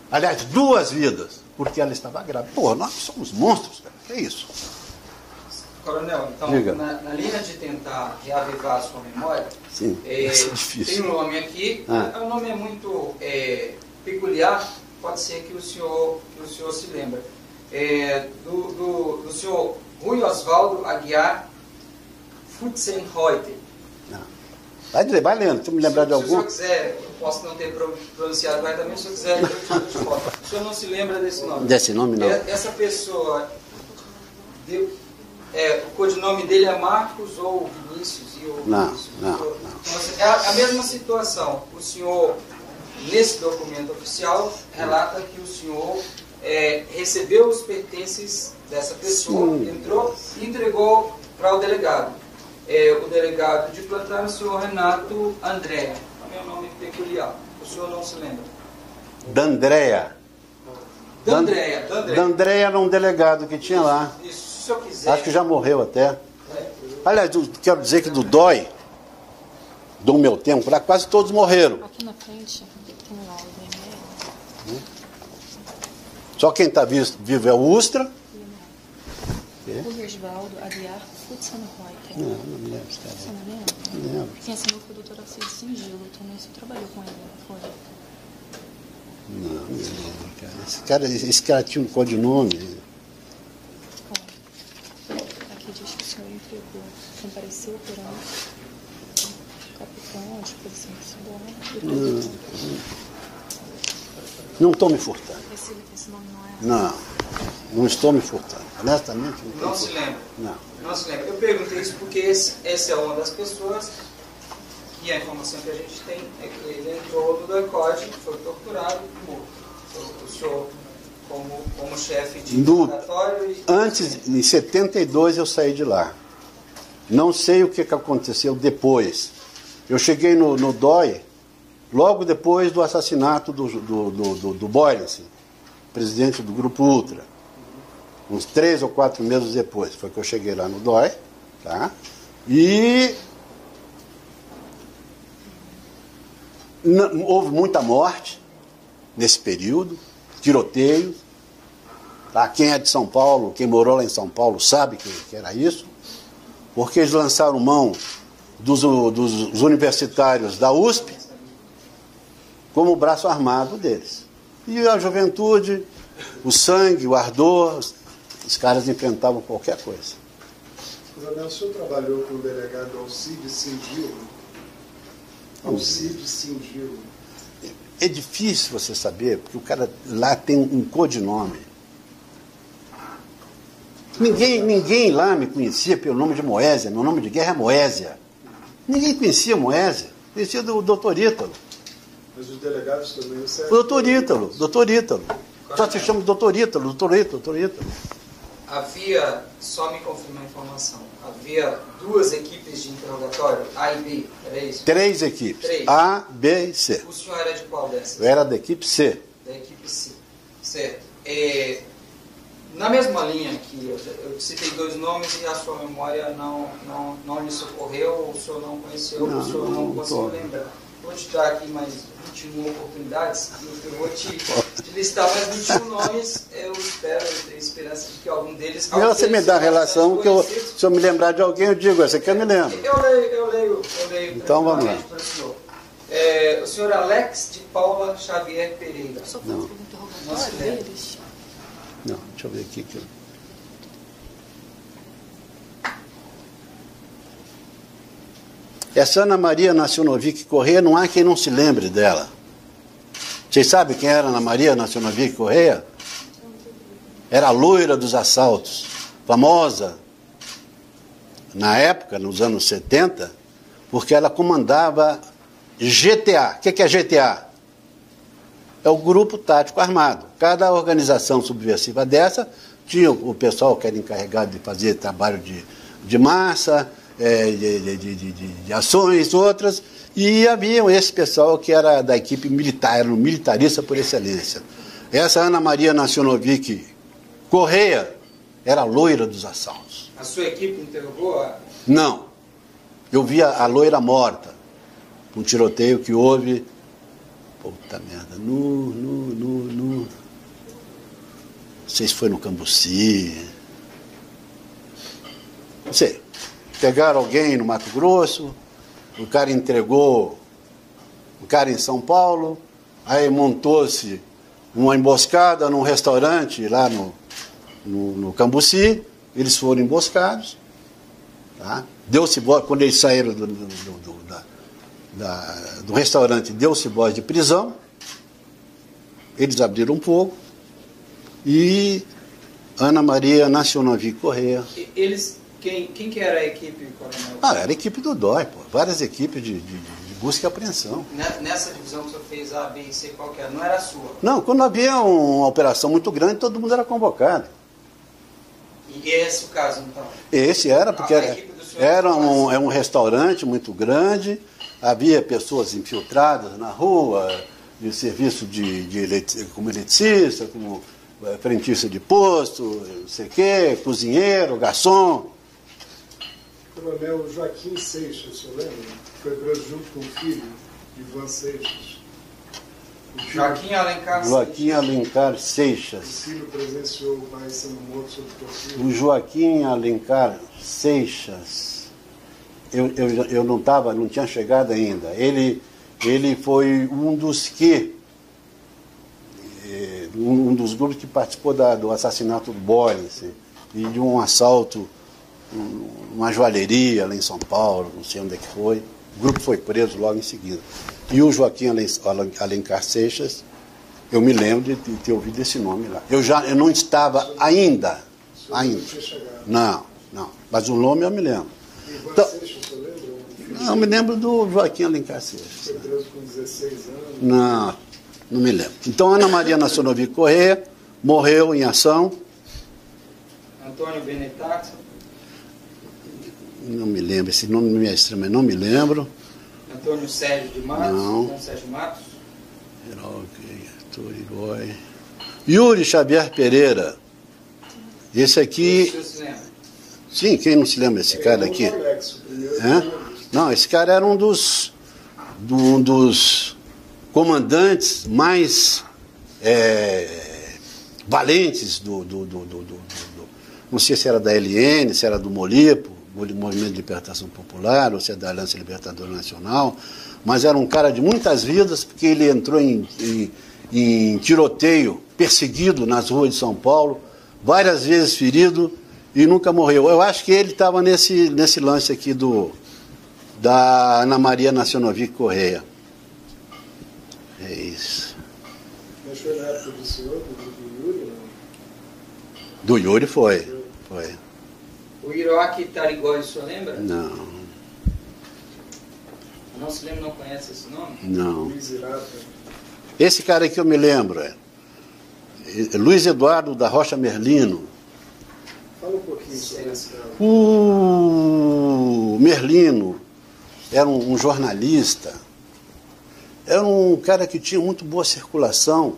Aliás, 2 vidas, porque ela estava grávida. Pô, nós somos monstros, cara. Que é isso? Coronel, então, na linha de tentar reavivar a sua memória, sim, é difícil. Tem um nome aqui, o nome é muito peculiar, pode ser que o senhor se lembre. Do senhor Rui Oswaldo Aguiar Futzenreuter. Vai lendo, se eu me lembrar de algum. Se o senhor quiser, eu posso não ter pronunciado corretamente, se o senhor quiser, eu te foto. O senhor não se lembra desse nome? Desse nome, não. Essa pessoa, o codinome dele é Marcos ou Vinícius? Não. Então, é a mesma situação. O senhor, nesse documento oficial, relata que o senhor recebeu os pertences dessa pessoa, entrou e entregou para o delegado. O delegado de plantão é o senhor Renato André. Também é um nome peculiar. O senhor não se lembra? D'Andrea era um delegado que tinha lá. Isso, se o senhor quiser. Acho que já morreu até. Aliás, quero dizer que do DOI, do meu tempo, lá quase todos morreram. Aqui na frente tem um laudo do e-mail. Só quem está vivo é o Ustra. O Oswaldo Aguiar Futzenreuter. Não me lembro. Você não lembra? Não lembro. Quem assinou foi o doutor Alcides Singilo. Também você trabalhou com ele, não foi? Não me lembro, cara. Esse cara tinha um codinome. Aqui diz que o senhor entregou, compareceu perante o capitão de polícia municipal. Não estou me furtando. Esse nome não é? Não estou me furtando. Honestamente, não se lembra? Não se lembra. Eu perguntei isso porque essa é uma das pessoas e a informação que a gente tem é que ele entrou no DOI-CODE, foi torturado e morto. O senhor, como chefe de laboratório... Antes, em 72, eu saí de lá. Não sei o que aconteceu depois. Eu cheguei no DOI logo depois do assassinato do Boyles, presidente do Grupo Ultra. Uns 3 ou 4 meses depois foi que eu cheguei lá no DOI, tá? E houve muita morte nesse período, tiroteios, Tá? Quem é de São Paulo, quem morou lá em São Paulo, sabe que era isso, porque eles lançaram mão dos universitários da USP como o braço armado deles. E a juventude, o sangue, o ardor, os caras enfrentavam qualquer coisa. Coronel, o senhor trabalhou com o delegado Alcides Singilo? Alcides Singilo. É difícil você saber, porque o cara lá tem um codinome. Ninguém lá me conhecia pelo nome de Moésia. Meu nome de guerra é Moésia. Ninguém conhecia Moésia. Conhecia do doutor Ítalo. Mas os delegados também... O doutor Ítalo. Só se chama doutor Ítalo. Havia, só me confirma a informação, havia 2 equipes de interrogatório, A e B, era isso? 3 equipes, A, B e C. O senhor era de qual dessas? Eu era da equipe C. Da equipe C, certo. Na mesma linha que eu citei 2 nomes e a sua memória não lhe socorreu, o senhor não conheceu, o senhor não conseguiu lembrar. Vou te dar aqui mais 21 oportunidades, eu vou te listar mais 21 nomes, eu tenho esperança de que algum deles... Você me dá a relação, que se eu me lembrar de alguém, eu digo, você aqui eu me lembro. Eu leio. Então vamos lá. Para o senhor. O senhor Alex de Paula Xavier Pereira. Só foi pro interrogatório deles? Não, deixa eu ver aqui. Essa Ana Maria Nacionovic Correia, não há quem não se lembre dela. Vocês sabem quem era Ana Maria Nacionovic Correia? Era a loira dos assaltos, famosa na época, nos anos 70, porque ela comandava GTA. O que é GTA? É o Grupo Tático Armado. Cada organização subversiva dessa tinha o pessoal que era encarregado de fazer trabalho de massa, de ações, outras, e havia esse pessoal que era da equipe militar, era um militarista por excelência. Essa Ana Maria Nacionovic Correia era a loira dos assaltos. A sua equipe interrogou a... Não. Eu vi a loira morta. Um tiroteio que houve... Puta merda. Não sei se foi no Cambuci. Não sei. Pegaram alguém no Mato Grosso, o cara entregou o cara em São Paulo, aí montou-se uma emboscada num restaurante lá no Cambuci, eles foram emboscados, tá? Deu-se voz, quando eles saíram do restaurante, deu-se voz de prisão, eles abriram fogo e Ana Maria Nacionovic Correia. Quem que era a equipe, coronel? Era a equipe do DOI, pô. Várias equipes de busca e apreensão. Nessa divisão que o senhor fez, A, B e C, qual que era? Não era a sua? Não, quando havia uma operação muito grande, todo mundo era convocado. E esse é o caso, então? Esse era, porque era um restaurante muito grande, havia pessoas infiltradas na rua, de serviço como eletricista, como frentista de posto, não sei o quê, cozinheiro, garçom. Coronel Joaquim Seixas, o senhor lembra? Foi preso junto com o filho, Ivan Seixas. Joaquim Alencar Seixas. O filho presenciou o pai sendo morto sob tortura. O Joaquim Alencar Seixas, eu não tinha chegado ainda. Ele foi um dos grupos que participou do assassinato do Boris e de um assalto, uma joalheria lá em São Paulo, não sei onde é que foi. O grupo foi preso logo em seguida. E o Joaquim Alencar Seixas, eu me lembro de ter ouvido esse nome lá. Eu não estava ainda. Não. Mas o nome eu me lembro. Ivan Seixas, o senhor lembra? Eu me lembro do Joaquim Alencar Seixas. Foi preso com 16 anos. Não me lembro. Então, Ana Maria Nacionovic Correia morreu em ação. Antônio Benetato. Não me lembro, esse nome me é estranho, mas não me lembro. Antônio Sérgio de Matos. Não. Antônio Sérgio Matos. Yuri Xavier Pereira. Esse aqui... O senhor se lembra? Sim, quem não se lembra desse cara aqui? Não, esse cara era um dos comandantes mais valentes não sei se era da LN, se era do Molipo, Movimento de Libertação Popular, ou se é da Aliança Libertadora Nacional, mas era um cara de muitas vidas, porque ele entrou em tiroteio, perseguido nas ruas de São Paulo, várias vezes ferido e nunca morreu. Eu acho que ele estava nesse lance aqui da Ana Maria Nacionovic Correia. É isso. Mas foi na época do senhor, do Yuri, não? Do Yuri foi. O Hiroaki Tarigoi, o senhor lembra? Não. Não se lembra, não conhece esse nome? Não. Luiz Irata. Esse cara aqui eu me lembro, é Luiz Eduardo da Rocha Merlino. Fala um pouquinho sobre esse cara. O Merlino era um jornalista, era um cara que tinha muito boa circulação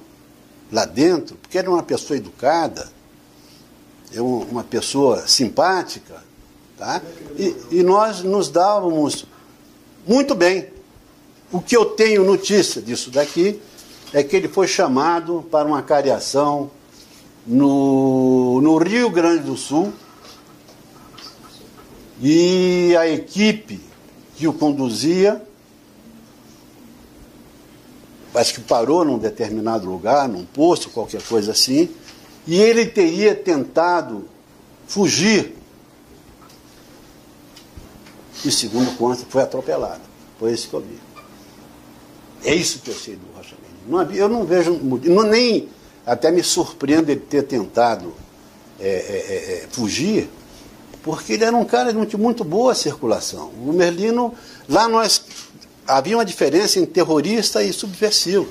lá dentro, porque era uma pessoa educada, uma pessoa simpática, tá? E nós nos dávamos muito bem. O que eu tenho notícia disso daqui é que ele foi chamado para uma cariação no Rio Grande do Sul, e a equipe que o conduzia, acho que parou num determinado lugar, num posto, qualquer coisa assim, e ele teria tentado fugir e, segundo consta, foi atropelado. Foi isso que eu vi. É isso que eu sei do Rocha Merlino. Eu não vejo, nem até me surpreende ele ter tentado fugir, porque ele era um cara de muito boa circulação. O Merlino, lá havia uma diferença entre terrorista e subversivo.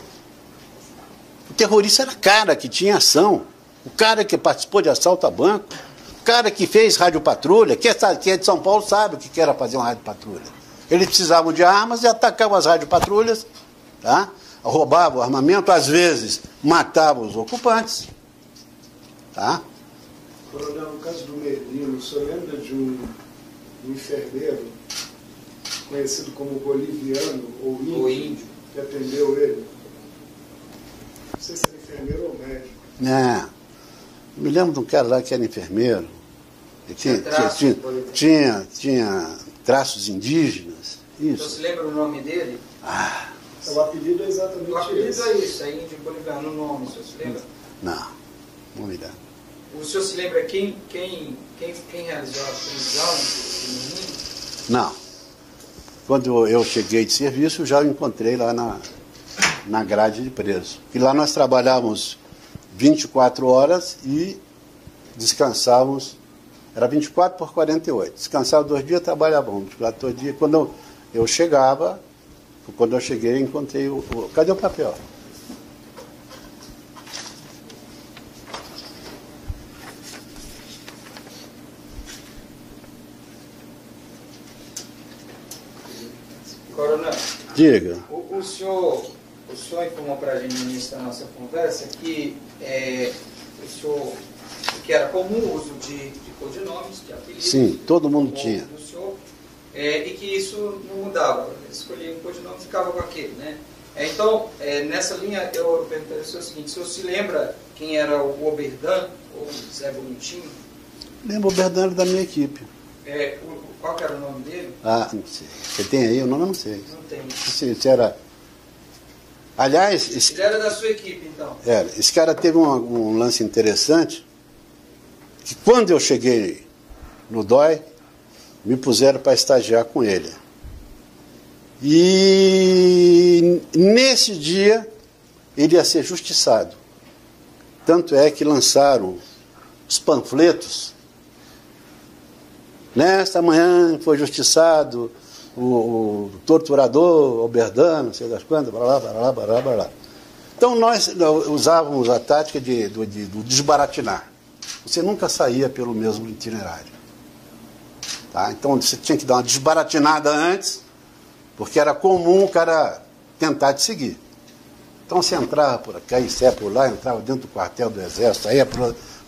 O terrorista era cara que tinha ação, o cara que participou de assalto a banco, o cara que fez radiopatrulha. Quem é de São Paulo sabe o que era fazer uma radiopatrulha. Eles precisavam de armas e atacavam as radiopatrulhas, tá? Roubavam o armamento, às vezes matavam os ocupantes. Tá? Coronel, no caso do Merlino, o senhor lembra de um enfermeiro conhecido como boliviano ou índio, que atendeu ele? Não sei se era enfermeiro ou médico. Me lembro de um cara lá que era enfermeiro, que tinha traços indígenas. Isso. Você lembra o nome dele? O apelido é exatamente O apelido esse. é isso, é índio boliviano, o nome, o senhor se lembra? Não me lembro. O senhor se lembra quem realizou a prisão do menino? Não. Quando eu cheguei de serviço, já o encontrei lá na grade de preso. E lá nós trabalhávamos 24 horas e descansávamos, era 24 por 48. Descansava 2 dias, trabalhávamos 24 por dia. Quando eu cheguei, encontrei cadê o papel? Coronel, Diga. o senhor informou para a gente no início da nossa conversa que o senhor, que era comum o uso de codinomes, de apelidos. Sim, todo mundo tinha. Do senhor, e que isso não mudava. Escolhia um codinome e ficava com aquele, né? Então, nessa linha, eu perguntaria o senhor o seguinte: o senhor se lembra quem era o Oberdan, ou Zé Bonitinho? Lembro, o Oberdan era da minha equipe. Qual que era o nome dele? Não sei. Você tem aí o nome? Eu não sei. Não tem. Isso era... Aliás... Ele era da sua equipe, então? Era. Esse cara teve um lance interessante, que quando eu cheguei no DOI, me puseram para estagiar com ele. E nesse dia, ele ia ser justiçado. Tanto é que lançaram os panfletos. Nesta manhã foi justiçado o torturador Oberdan, não sei das quantas, blá, blá, blá, blá, blá, blá. Então nós usávamos a tática do desbaratinar. Você nunca saía pelo mesmo itinerário. Tá? Então você tinha que dar uma desbaratinada antes, porque era comum o cara tentar te seguir. Então você entrava por aqui, aí saia por lá, entrava dentro do quartel do Exército, aí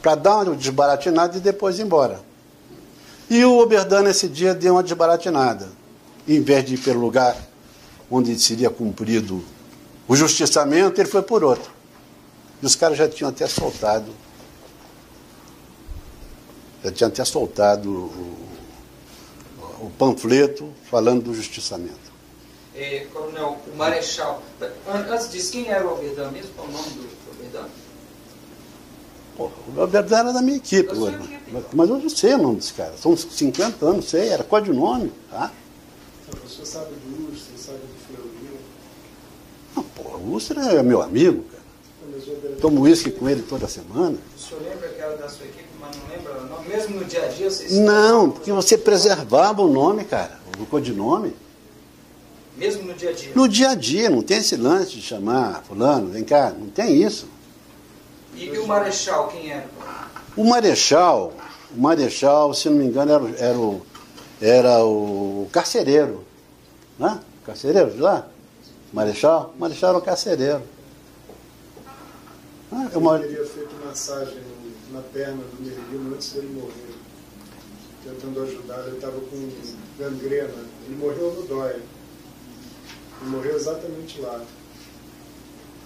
para dar uma desbaratinada e depois ir embora. E o Oberdan, nesse dia, deu uma desbaratinada. Em vez de ir pelo lugar onde seria cumprido o justiçamento, ele foi por outro. E os caras já tinham até soltado o panfleto falando do justiçamento. Coronel, o Marechal, antes disso, quem era o Oberdan mesmo? Qual o nome do Oberdan? O Oberdan era da minha equipe. Mas eu não sei o nome desse cara. São 50 anos, sei, era codinome. Tá? O senhor sabe do Ustra, sabe do Fleurinho? Não, pô, o Ustra é meu amigo, cara. Tomo uísque com ele toda semana. O senhor lembra que era da sua equipe, mas não lembra o nome? Mesmo no dia a dia vocês... Não, porque você preservava o nome, cara, o codinome. Mesmo no dia a dia? No dia a dia, não tem esse lance de chamar fulano, vem cá, não tem isso. E o Marechal, quem era? O Marechal, se não me engano, era o carcereiro. Né? O carcereiro de lá? Marechal era o carcereiro. Ele teria feito massagem na perna do Merguino antes dele morrer, tentando ajudar. Ele estava com gangrena. Ele morreu no DOI. Ele morreu exatamente lá.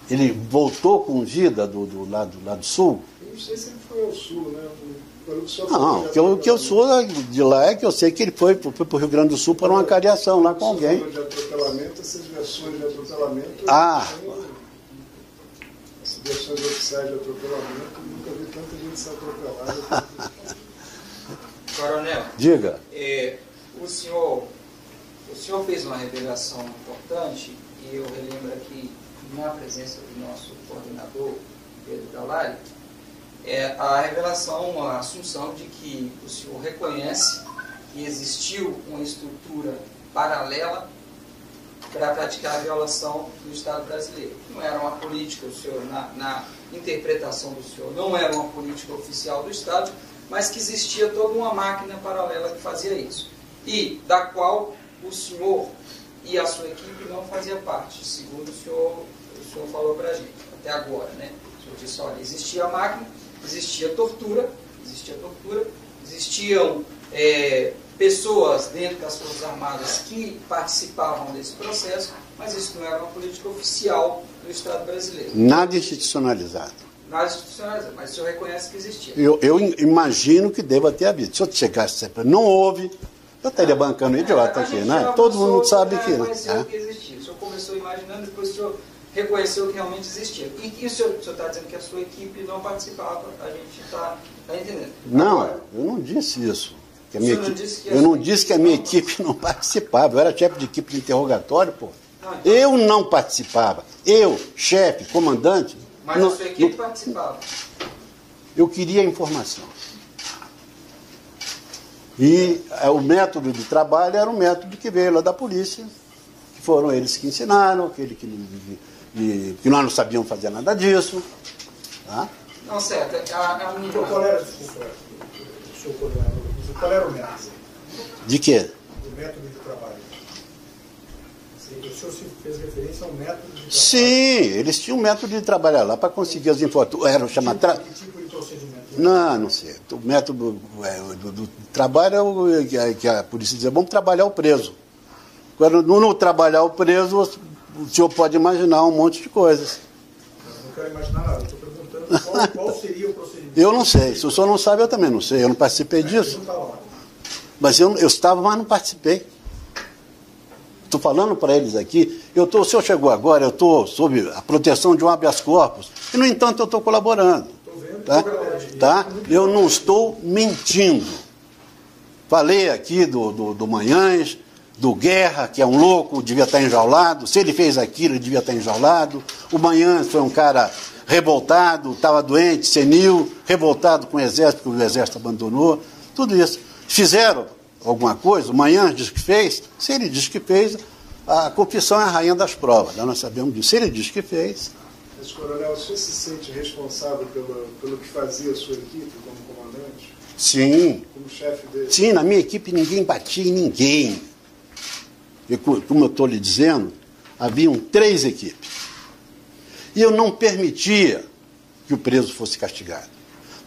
Ele voltou com vida do lado sul? Eu não sei se ele foi ao sul, né? Não, o que eu sou de lá é que eu sei que ele foi para o Rio Grande do Sul para uma cariação lá com alguém. De atropelamento, essas versões de atropelamento... As versões oficiais de atropelamento, nunca vi tanta gente ser atropelada. Coronel. Diga. O senhor fez uma revelação importante, e eu relembro aqui, na presença do nosso coordenador, Pedro Galari, a revelação, a assunção de que o senhor reconhece que existiu uma estrutura paralela para praticar a violação do Estado brasileiro. Não era uma política, o senhor, na interpretação do senhor, não era uma política oficial do Estado, mas que existia toda uma máquina paralela que fazia isso. E da qual o senhor e a sua equipe não faziam parte, segundo o senhor falou para a gente, até agora, né? O senhor disse, olha, existia a máquina, existia tortura, existiam pessoas dentro das Forças Armadas que participavam desse processo, mas isso não era uma política oficial do Estado brasileiro. Nada institucionalizado. Nada institucionalizado, mas o senhor reconhece que existia. Eu imagino que deva ter havido. Se eu chegasse sempre, não houve, eu estaria bancando idiota aqui, né? Todo mundo sabe que... Reconheceu que existia. O senhor começou imaginando, depois o senhor reconheceu que realmente existia. E o senhor está dizendo que a sua equipe não participava, a gente está entendendo. Não, agora, eu não disse isso. Eu não disse que a minha equipe não participava. Eu era chefe de equipe de interrogatório, pô. Eu não participava. Eu, chefe, comandante... Mas a sua equipe participava. Eu queria informação. E o método de trabalho era um método que veio lá da polícia, que foram eles que ensinaram, que nós não sabíamos fazer nada disso. Tá? Não, certo. Qual era, desculpa, o seu coordenador, qual era o método? De quê? O método de trabalho. O senhor se fez referência ao método de trabalho. Sim, eles tinham um método de trabalhar lá para conseguir as informações. Era chamado... Que tipo de procedimento? Não sei. O método do trabalho é que a polícia dizia, vamos trabalhar o preso. Quando não trabalhar o preso, o senhor pode imaginar um monte de coisas. Eu não quero imaginar nada, estou perguntando qual seria o procedimento. Eu não sei. Se o senhor não sabe, eu também não sei. Eu não participei disso. Mas eu estava, mas não participei. Estou falando para eles aqui, o senhor chegou agora, eu estou sob a proteção de um habeas corpus, e, no entanto, eu estou colaborando. Tá? Eu não estou mentindo. Falei aqui do Manhães, do Guerra, que é um louco, devia estar enjaulado. Se ele fez aquilo, ele devia estar enjaulado. O Manhães foi um cara revoltado, estava doente, senil, revoltado com o Exército, porque o Exército abandonou. Tudo isso. Fizeram alguma coisa, o Manhães diz que fez. Se ele diz que fez, a confissão é a rainha das provas. Nós sabemos disso. Se ele diz que fez... Mas, coronel, o senhor se sente responsável pelo que fazia a sua equipe como comandante? Sim. Como chefe dele? Sim, na minha equipe ninguém batia em ninguém. E, como eu estou lhe dizendo, haviam 3 equipes. E eu não permitia que o preso fosse castigado,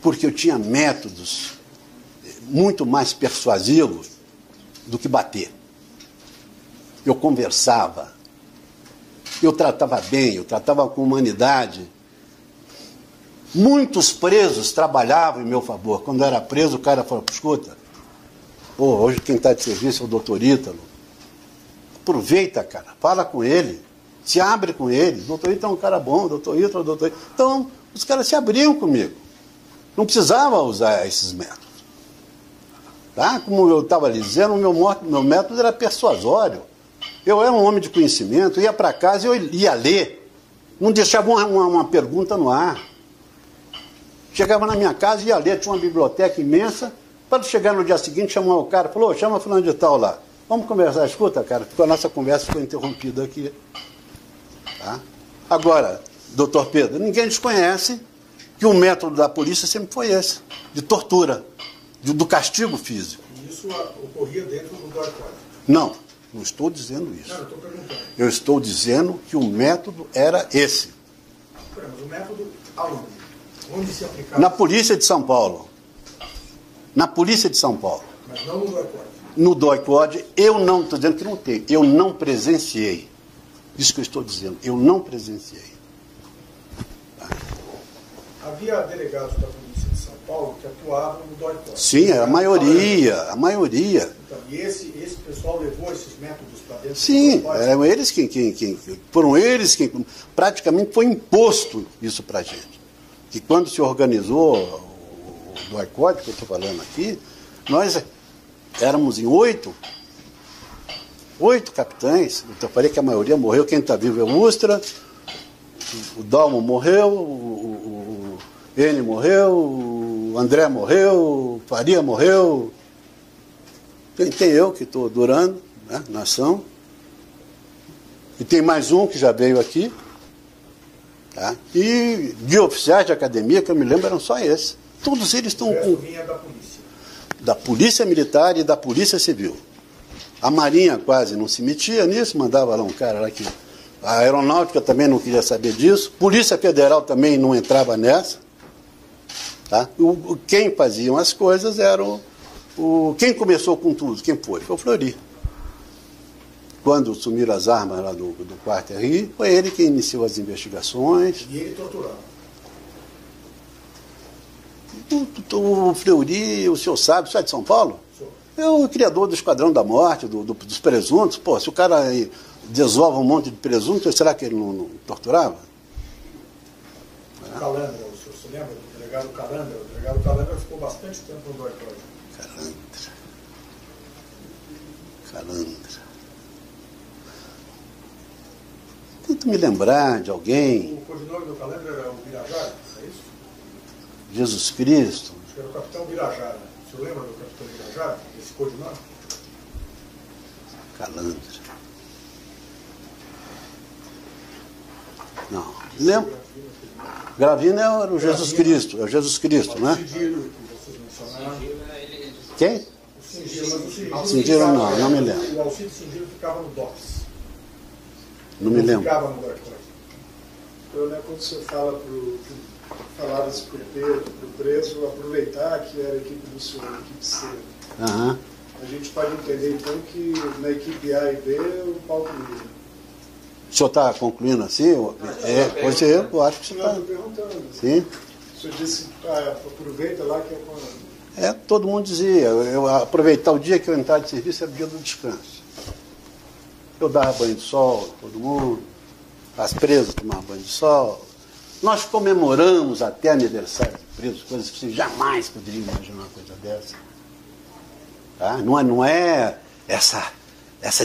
porque eu tinha métodos muito mais persuasivos do que bater. Eu conversava, eu tratava bem, eu tratava com humanidade. Muitos presos trabalhavam em meu favor. Quando eu era preso, o cara falou, escuta, pô, hoje quem está de serviço é o doutor Ítalo. Aproveita, cara, fala com ele, se abre com ele. O doutor Ítalo é um cara bom, doutor Ítalo, doutor Ítalo. Então, os caras se abriam comigo. Não precisava usar esses métodos. Tá? Como eu estava lhe dizendo, meu método era persuasório. Eu era um homem de conhecimento, ia para casa e eu ia ler. Não deixava uma pergunta no ar. Chegava na minha casa e ia ler, tinha uma biblioteca imensa. Para chegar no dia seguinte, chamar o cara, falou, chama fulano de tal lá. Vamos conversar. Escuta, cara, a nossa conversa ficou interrompida aqui. Tá? Agora, doutor Pedro, ninguém desconhece que o método da polícia sempre foi esse, de tortura, do castigo físico. E isso ocorria dentro do DOI-CODE? Não, não estou dizendo isso. Não, eu estou perguntando. Eu estou dizendo que o método era esse. Mas o método aonde? Onde se aplicava? Na Polícia de São Paulo. Na Polícia de São Paulo. Mas não no DOI-CODE? No DOI-CODE, eu não estou dizendo que não tem. Eu não presenciei. Isso que eu estou dizendo. Eu não presenciei. Havia delegados da Polícia de São Paulo que atuavam no DOI-CODE. Sim, a maioria. Então, e esse pessoal levou esses métodos para dentro Sim, do DOI-CODE? eram eles foram eles quem praticamente foi imposto isso para a gente. Que quando se organizou o DOI-CODE, que eu estou falando aqui, nós éramos em 8 capitães. Eu falei que a maioria morreu, quem está vivo é o Ustra, o Dalmo morreu, o N morreu, o André morreu, o Faria morreu. Tem eu que estou durando, né, na ação. E tem mais um que já veio aqui. Tá? E de oficiais de academia, que eu me lembro, eram só esses. Todos eles estão com... vinha da polícia. Da Polícia Militar e da Polícia Civil. A Marinha quase não se metia nisso, mandava lá um cara lá que... A Aeronáutica também não queria saber disso. Polícia Federal também não entrava nessa. Tá? Quem faziam as coisas era quem começou com tudo, quem foi? Foi o Fleury. Quando sumiram as armas lá do quarto RI, foi ele que iniciou as investigações. E ele torturava. O Fleury, o senhor sabe, o senhor é de São Paulo? É o criador do Esquadrão da Morte, dos presuntos. Pô, se o cara desova um monte de presuntos, será que ele não torturava? Calandra, o senhor se lembra do delegado Calandra? O delegado Calandra ficou bastante tempo no DOI-CODE. Calandra. Tento me lembrar de alguém. O codinome do Calandra era o Birajara, é isso? Jesus Cristo. Acho que era o capitão Birajara. O senhor lembra do capitão Birajara, esse codinome? Calandra. Não. Lembro. Gravina era o Jesus Cristo. É o Jesus Cristo, né? O Cindilo, que vocês mencionaram. Quem? O Cindilo, mas o Cindilo não me lembro. O Alcide Cindilo ficava no DOPS. Não me lembro. Ficava no DOI-CODE. Então, né, quando você falava-se para o Pedro, para o preso, aproveitar que era a equipe do senhor, a equipe C. Aham. A gente pode entender, então, que na equipe A e B o pau comia. O senhor está concluindo assim? Pois é, eu acho que você Não, está. estou perguntando. Sim. O senhor disse, aproveita lá que é quando... Todo mundo dizia. Eu aproveitar o dia que eu entrar de serviço era o dia do descanso. Eu dava banho de sol, todo mundo. As presas tomavam banho de sol. Nós comemoramos até aniversário de presos, coisas que você jamais poderia imaginar uma coisa dessa. Tá? Não é essa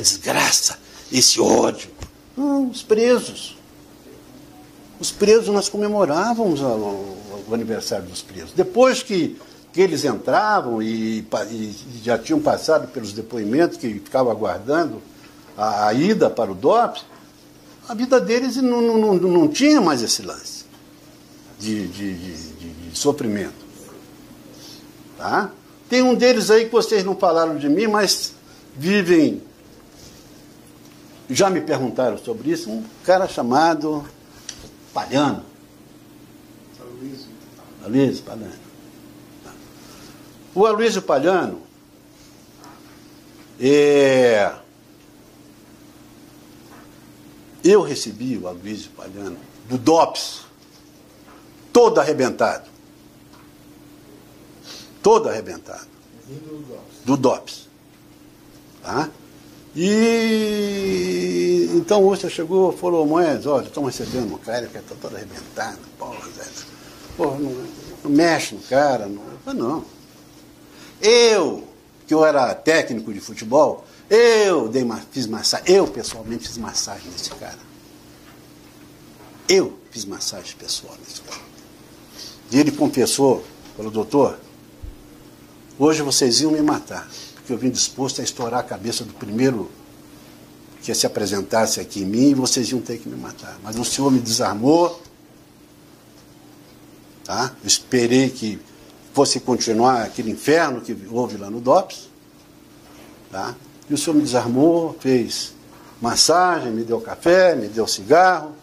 desgraça, esse ódio. Não, os presos. Os presos, nós comemorávamos o aniversário dos presos. Depois que eles entravam e já tinham passado pelos depoimentos, que ficavam aguardando a ida para o DOPS, a vida deles não tinha mais esse lance de sofrimento. Tá? Tem um deles aí que vocês não falaram de mim, mas vivem... Já me perguntaram sobre isso, um cara chamado Palhano. Aloysio Palhano. O Aloysio Palhano eu recebi o Aloysio Palhano do DOPS todo arrebentado. Todo arrebentado. Do DOPS. Tá? E então o Ustra chegou e falou, Moedas, olha, estamos recebendo um cara que está todo arrebentado, porra, não mexe no cara, não. Eu, que eu era técnico de futebol, fiz massagem, eu pessoalmente fiz massagem nesse cara. Eu fiz massagem pessoal nesse cara. E ele confessou, falou, doutor, hoje vocês iam me matar, porque eu vim disposto a estourar a cabeça do primeiro que se apresentasse aqui em mim e vocês iam ter que me matar. Mas o senhor me desarmou, tá? Eu esperei que fosse continuar aquele inferno que houve lá no DOPS, tá? E o senhor me desarmou, fez massagem, me deu café, me deu cigarro.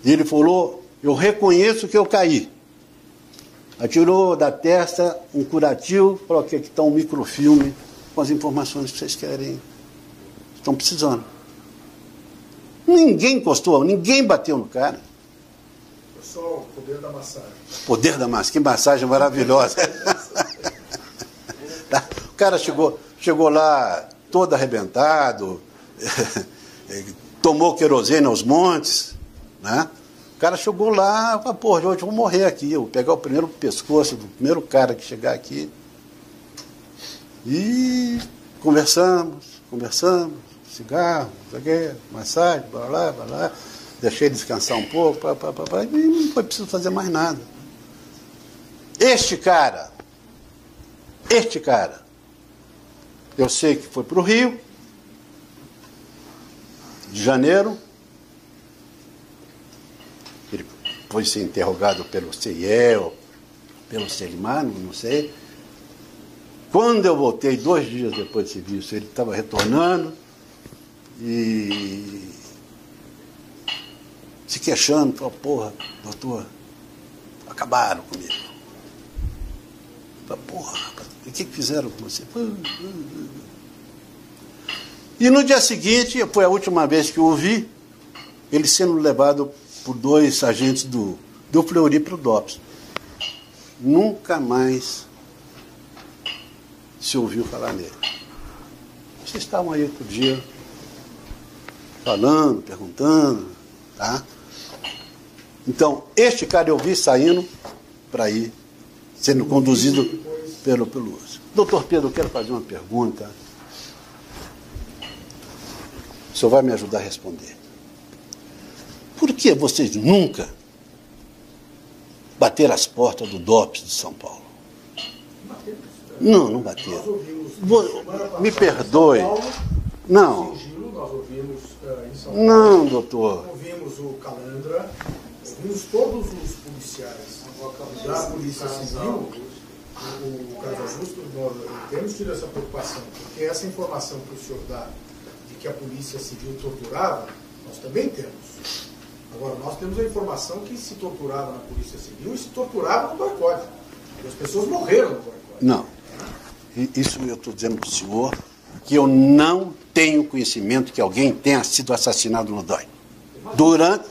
E ele falou, eu reconheço que eu caí. Atirou da testa um curativo, falou que aqui está um microfilme com as informações que vocês querem, estão precisando. Ninguém encostou, ninguém bateu no cara. Só o poder da massagem. Poder da massagem, que massagem maravilhosa. O cara chegou lá todo arrebentado, tomou querosene aos montes, né? O cara chegou lá, falou, porra, hoje eu vou morrer aqui, eu vou pegar o primeiro pescoço do primeiro cara que chegar aqui. E conversamos, cigarro, massagem, blá, blá, blá, blá. Deixei ele descansar um pouco, e não foi preciso fazer mais nada. Este cara, eu sei que foi para o Rio de Janeiro, ele foi ser interrogado pelo CIEL, pelo Selimar, não sei. Quando eu voltei, 2 dias depois desse serviço, ele estava retornando e se queixando, falou, porra, doutor, acabaram comigo. Falei, porra, o que fizeram com você? E no dia seguinte, foi a última vez que eu o vi, ele sendo levado por 2 agentes do Fleury para o DOPS. Nunca mais se ouviu falar nele. Vocês estavam aí outro dia falando, perguntando, tá? Então, este cara eu vi saindo para ir, sendo conduzido pelo uso. Doutor Pedro, eu quero fazer uma pergunta. O senhor vai me ajudar a responder. Por que vocês nunca bateram as portas do DOPS de São Paulo? Não bateram. Me perdoe. Não. Nós ouvimos em São Paulo. Não, doutor. Ouvimos o Calandra, ouvimos todos os policiais da Polícia Civil, o caso justo, nós temos tido essa preocupação, porque essa informação que o senhor dá de que a Polícia Civil torturava, nós também temos. Agora, nós temos a informação que se torturava na Polícia Civil e se torturava no boicote. E as pessoas morreram no boicote. Não. Isso eu estou dizendo para o senhor, que eu não tenho conhecimento que alguém tenha sido assassinado no DOI. Durante...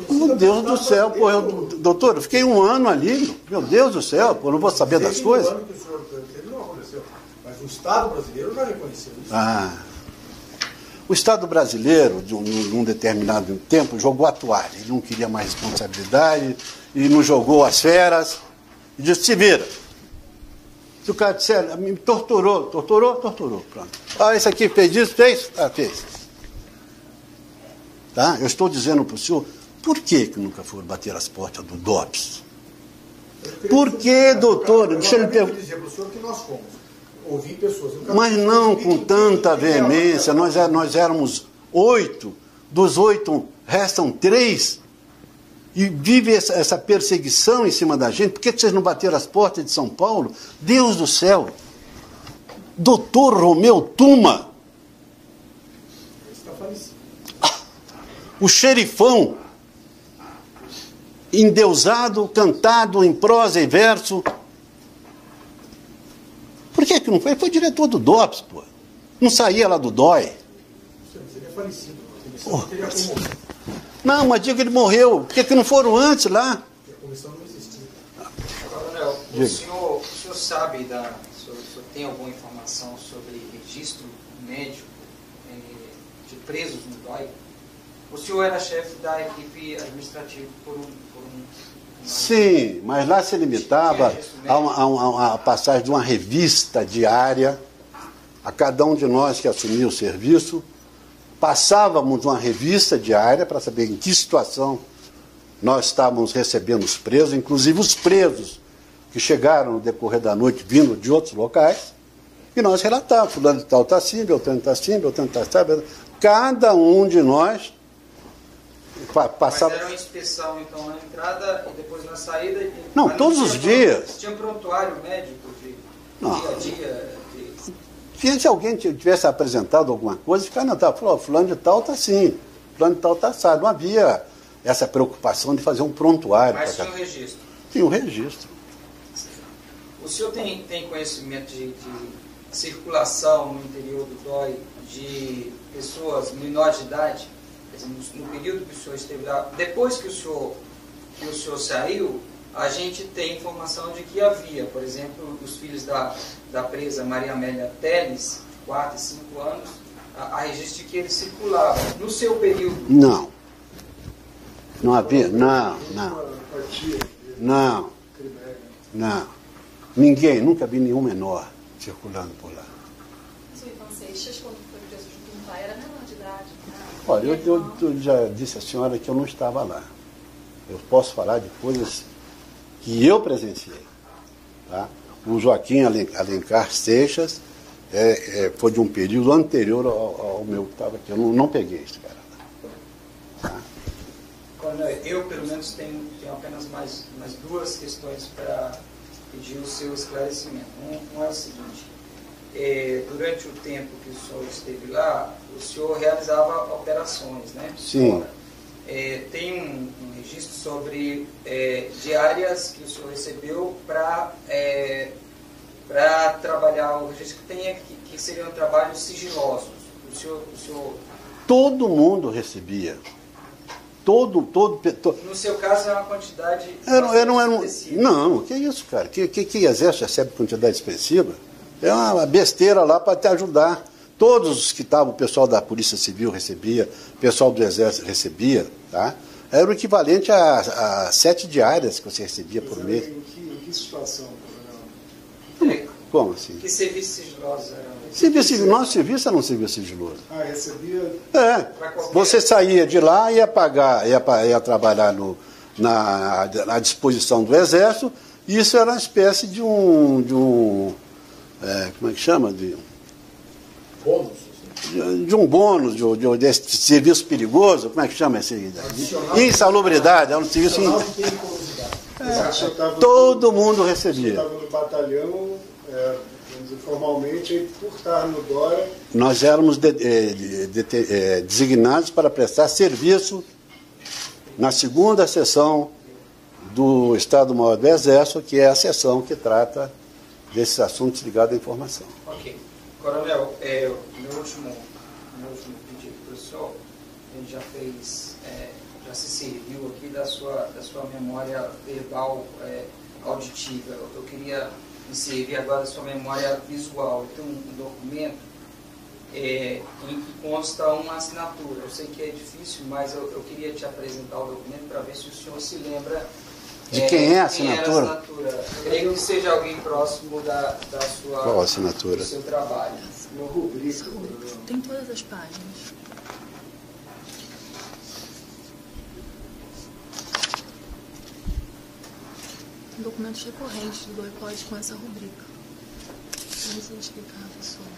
Meu Deus do céu, pô, doutor, eu fiquei 1 ano ali, meu Deus do céu, pô, eu não vou saber das coisas. O ano que o senhor teve não aconteceu, mas o Estado brasileiro já reconheceu isso. O Estado brasileiro, num determinado tempo, jogou a toalha. Ele não queria mais responsabilidade, e não jogou as feras, e disse, se vira. Se o cara disser, me torturou, pronto. Esse aqui fez isso, fez? Fez. Tá? Eu estou dizendo para o senhor, por que nunca foram bater as portas do DOPS? Por que, doutor? Deixa eu lhe perguntar. Eu dizer para o senhor que nós fomos ouvir pessoas. Mas não com tanta veemência, nós éramos 8, dos 8 restam 3, e vive essa perseguição em cima da gente. Por que vocês não bateram as portas de São Paulo? Deus do céu! Doutor Romeu Tuma, Está falecido. O xerifão, endeusado, cantado em prosa e verso. Por que não foi? Ele foi diretor do DOPS, pô. Não saía lá do DOI. Ele é falecido. Não, mas diga que ele morreu. Por que não foram antes lá? A comissão não existia. Coronel, o senhor sabe, o senhor tem alguma informação sobre registro médico de presos no DOI? O senhor era chefe da equipe administrativa por um Sim, mas lá se limitava a passagem de uma revista diária a cada um de nós que assumia o serviço. Passávamos uma revista diária para saber em que situação nós estávamos recebendo os presos, inclusive os presos que chegaram no decorrer da noite vindo de outros locais, e nós relatávamos, fulano de tal está assim, Beltrano está assim, Beltrano está assim. Cada um de nós passava... Mas era uma inspeção, então, na entrada e depois na saída? Não, todos os dias. Tinha prontuário médico de dia a dia? Se alguém tivesse apresentado alguma coisa, ficava anotado, falou, fulano de tal está assim, fulano de tal está assado. Não havia essa preocupação de fazer um prontuário. Mas tinha um registro? Tinha um registro. O senhor tem conhecimento de circulação no interior do DOI de pessoas menores de idade? Quer dizer, no período que o senhor esteve lá, depois que o senhor saiu, a gente tem informação de que havia, por exemplo, os filhos da presa Maria Amélia Teles, 4 e 5 anos, a registro de que eles circulavam. No seu período... Não. Não havia? Não. Ninguém, nunca vi nenhum menor circulando por lá. O Ivan Seixas, quando foi preso junto com o pai, era menor de idade. Olha, eu já disse à senhora que eu não estava lá. Eu posso falar de coisas que eu presenciei. Tá? O Joaquim Alencar Seixas foi de um período anterior ao meu que estava aqui. Eu não peguei esse cara lá. Tá? Eu, pelo menos, tenho apenas mais duas questões para pedir o seu esclarecimento. Um é o seguinte: durante o tempo que o senhor esteve lá, o senhor realizava operações, né? Sim. Tem um registro sobre diárias que o senhor recebeu para trabalhar, o registro que tem que seriam trabalhos sigilosos. O senhor... Todo mundo recebia. Todo. No seu caso, é uma quantidade expressiva. Não, que isso, cara? Que exército recebe quantidade expressiva? É uma besteira lá para te ajudar. Todos os que estavam, o pessoal da Polícia Civil recebia, o pessoal do Exército recebia, tá? Era o equivalente a 7 diárias que você recebia por mês. Em que situação, coronel? Como assim? Que serviços sigilosos eram? Nosso serviço era um serviço sigiloso. Recebia... Você saía de lá e ia trabalhar na disposição do Exército, e isso era uma espécie de um como é que chama? Bônus? De um bônus, desse serviço perigoso, como é que chama esse? Insalubridade, é um serviço... Todo mundo recebia. Você estava no batalhão, formalmente, por estar no DOI... Nós éramos designados para prestar serviço na segunda seção do Estado-Maior do Exército, que é a seção que trata desses assuntos ligados à informação. Ok. Coronel, meu último pedido para o senhor, a gente já se serviu aqui da sua memória verbal auditiva. Eu queria me servir agora da sua memória visual. Eu tenho um documento em que consta uma assinatura. Eu sei que é difícil, mas eu queria te apresentar o documento para ver se o senhor se lembra de quem é a assinatura? Eu creio que seja alguém próximo da sua... Qual a assinatura? Do seu trabalho. Uma rubrica. Tem todas as páginas. Documentos recorrentes do DOI-POD com essa rubrica. Não sei explicar, pessoal.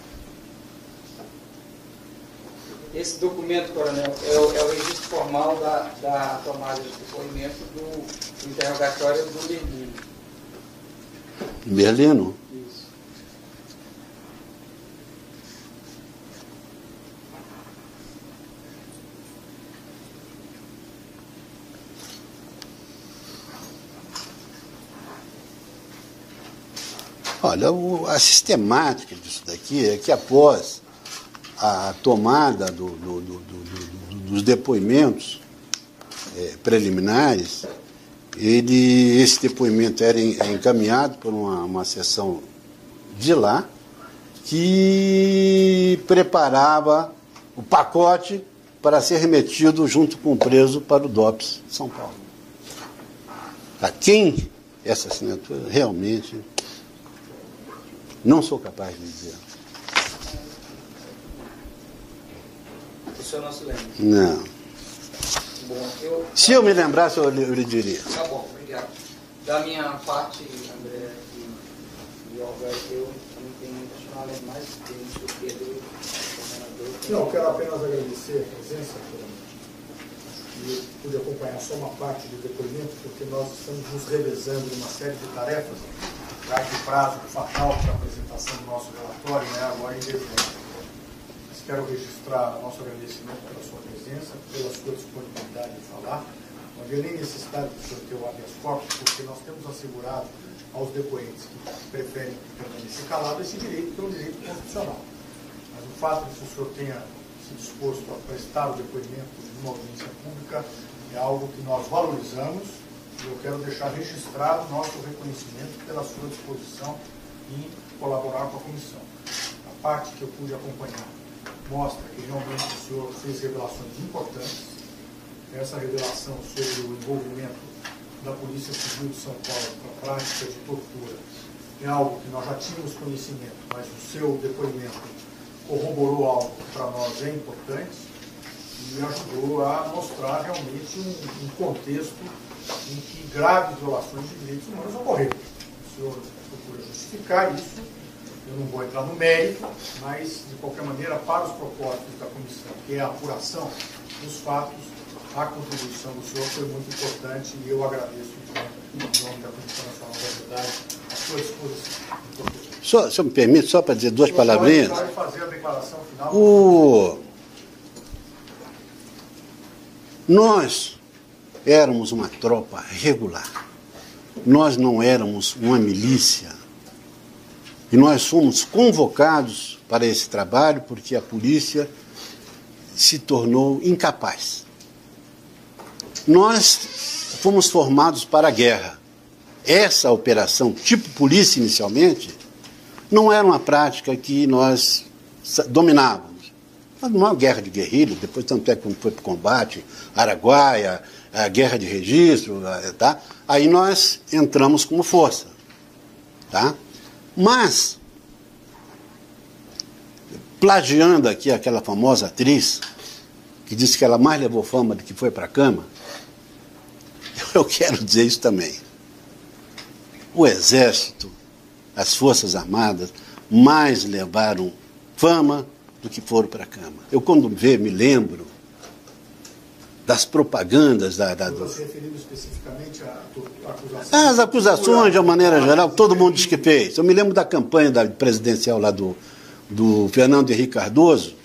Esse documento, coronel, é o registro formal da tomada de depoimento do interrogatório do Merlino. Merlino? Isso. Olha, a sistemática disso daqui é que após a tomada dos depoimentos, preliminares, esse depoimento era encaminhado por uma sessão de lá, que preparava o pacote para ser remetido junto com o preso para o DOPS de São Paulo. A quem essa assinatura realmente não sou capaz de dizer. O senhor não se lembra? Não. Bom, Se eu me lembrasse, eu lhe diria. Tá bom, obrigado. Da minha parte, André e Olga, eu não tenho muito a falar, mais tem o senhor Pedro, o governador. Não, quero apenas agradecer a presença, e pude acompanhar só uma parte do depoimento, porque nós estamos nos revezando em uma série de tarefas, já que o prazo fatal para a apresentação do nosso relatório é agora em dezembro. Mas quero registrar nosso agradecimento pela sua presença, pela sua disponibilidade de falar. Não havia nem necessidade de senhor ter o habeas corpus, porque nós temos assegurado aos depoentes que preferem permanecer calados esse direito, que é um direito constitucional. Mas o fato de que o senhor tenha se disposto a prestar o depoimento de uma audiência pública é algo que nós valorizamos, e eu quero deixar registrado nosso reconhecimento pela sua disposição em colaborar com a comissão. A parte que eu pude acompanhar mostra que realmente o senhor fez revelações importantes. Essa revelação sobre o envolvimento da Polícia Civil de São Paulo com a prática de tortura é algo que nós já tínhamos conhecimento, mas o seu depoimento corroborou algo que para nós é importante e ajudou a mostrar realmente um contexto em que graves violações de direitos humanos ocorreram. O senhor procura justificar isso, eu não vou entrar no mérito, mas, de qualquer maneira, para os propósitos da comissão, que é a apuração dos fatos, a contribuição do senhor foi muito importante e eu agradeço, em nome da Comissão Nacional da Verdade, a sua disposição. Só me permite, só para dizer duas palavrinhas. Pode fazer a declaração final. Nós éramos uma tropa regular. Nós não éramos uma milícia. E nós fomos convocados para esse trabalho porque a polícia se tornou incapaz. Nós fomos formados para a guerra. Essa operação, tipo polícia inicialmente, não era uma prática que nós dominávamos. Mas não é uma guerra de guerrilha, depois tanto é que foi para o combate, Araguaia, a guerra de registro, tá? Aí nós entramos como força. Tá? Mas, plagiando aqui aquela famosa atriz, que disse que ela mais levou fama do que foi para a cama, eu quero dizer isso também. O Exército, as Forças Armadas, mais levaram fama do que foram para a cama. Eu, quando me lembro das propagandas Você referindo especificamente a acusação? As acusações, de uma maneira geral, todo mundo diz que fez. Eu me lembro da campanha presidencial lá do Fernando Henrique Cardoso,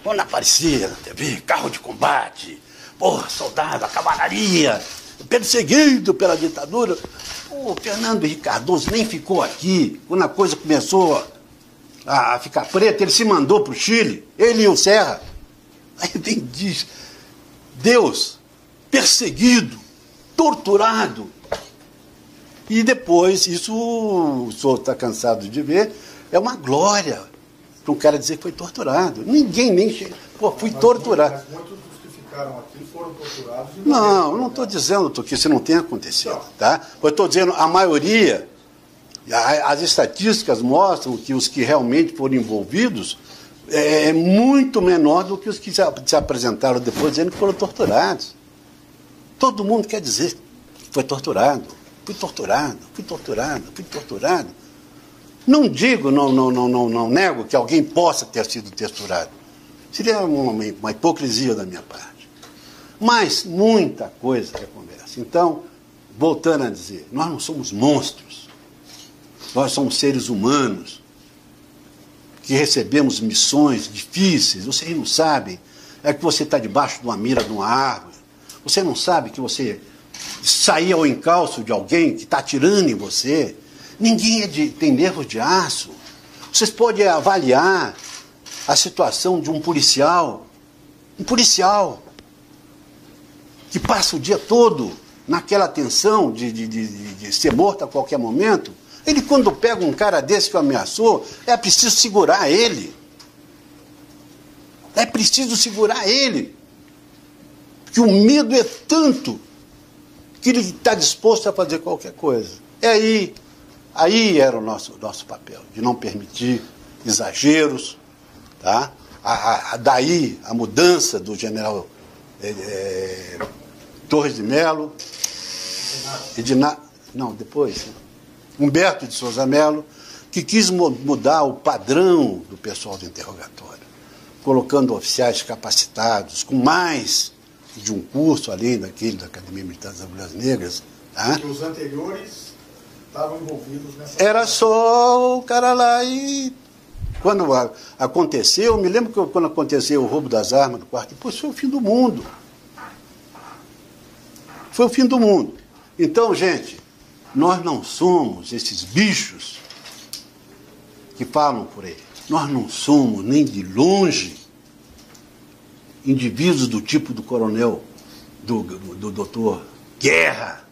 quando aparecia na TV, carro de combate, soldado, a cavalaria, perseguido pela ditadura. O Fernando Henrique Cardoso nem ficou aqui. Quando a coisa começou a ficar preta, ele se mandou para o Chile, ele e o Serra. Aí vem e diz, Deus, perseguido, torturado. E depois, isso o senhor está cansado de ver, é uma glória para um cara dizer que foi torturado. Ninguém nem chega. Fui torturado. Mas muitos dos que ficaram aqui foram torturados. Não, eu não estou dizendo que isso não tenha acontecido. Tá? Eu estou dizendo, a maioria, as estatísticas mostram que os que realmente foram envolvidos é muito menor do que os que se apresentaram depois dizendo que foram torturados. Todo mundo quer dizer que foi torturado. Fui torturado, fui torturado, fui torturado. Não digo, não nego que alguém possa ter sido torturado. Seria uma hipocrisia da minha parte. Mas muita coisa é conversa. Então, voltando a dizer, nós não somos monstros. Nós somos seres humanos que recebemos missões difíceis. Vocês não sabem. É que você está debaixo de uma mira de uma árvore. Você não sabe que você sair ao encalço de alguém que está atirando em você. Ninguém tem nervos de aço. Vocês podem avaliar a situação de um policial. Um policial que passa o dia todo naquela tensão de ser morto a qualquer momento, ele, quando pega um cara desse que o ameaçou, é preciso segurar ele. É preciso segurar ele. Porque o medo é tanto que ele está disposto a fazer qualquer coisa. E aí era o nosso papel, de não permitir exageros, tá? Daí a mudança do general Torres de Melo, depois, Humberto de Souza Melo, que quis mudar o padrão do pessoal do interrogatório, colocando oficiais capacitados, com mais de um curso, além daquele da Academia Militar das Agulhas Negras. Tá? E os anteriores estavam envolvidos nessa... Era só o cara lá e... Quando aconteceu, me lembro que quando aconteceu o roubo das armas do quarto, pô, isso foi o fim do mundo. Foi o fim do mundo. Então, gente, nós não somos esses bichos que falam por aí. Nós não somos, nem de longe, indivíduos do tipo do coronel, do doutor Guerra.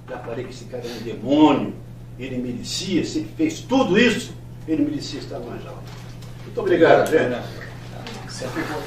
Já falei que esse cara é um demônio, ele merecia, se ele fez tudo isso, ele merecia estar mais alto. Muito obrigado, gente. Você ficou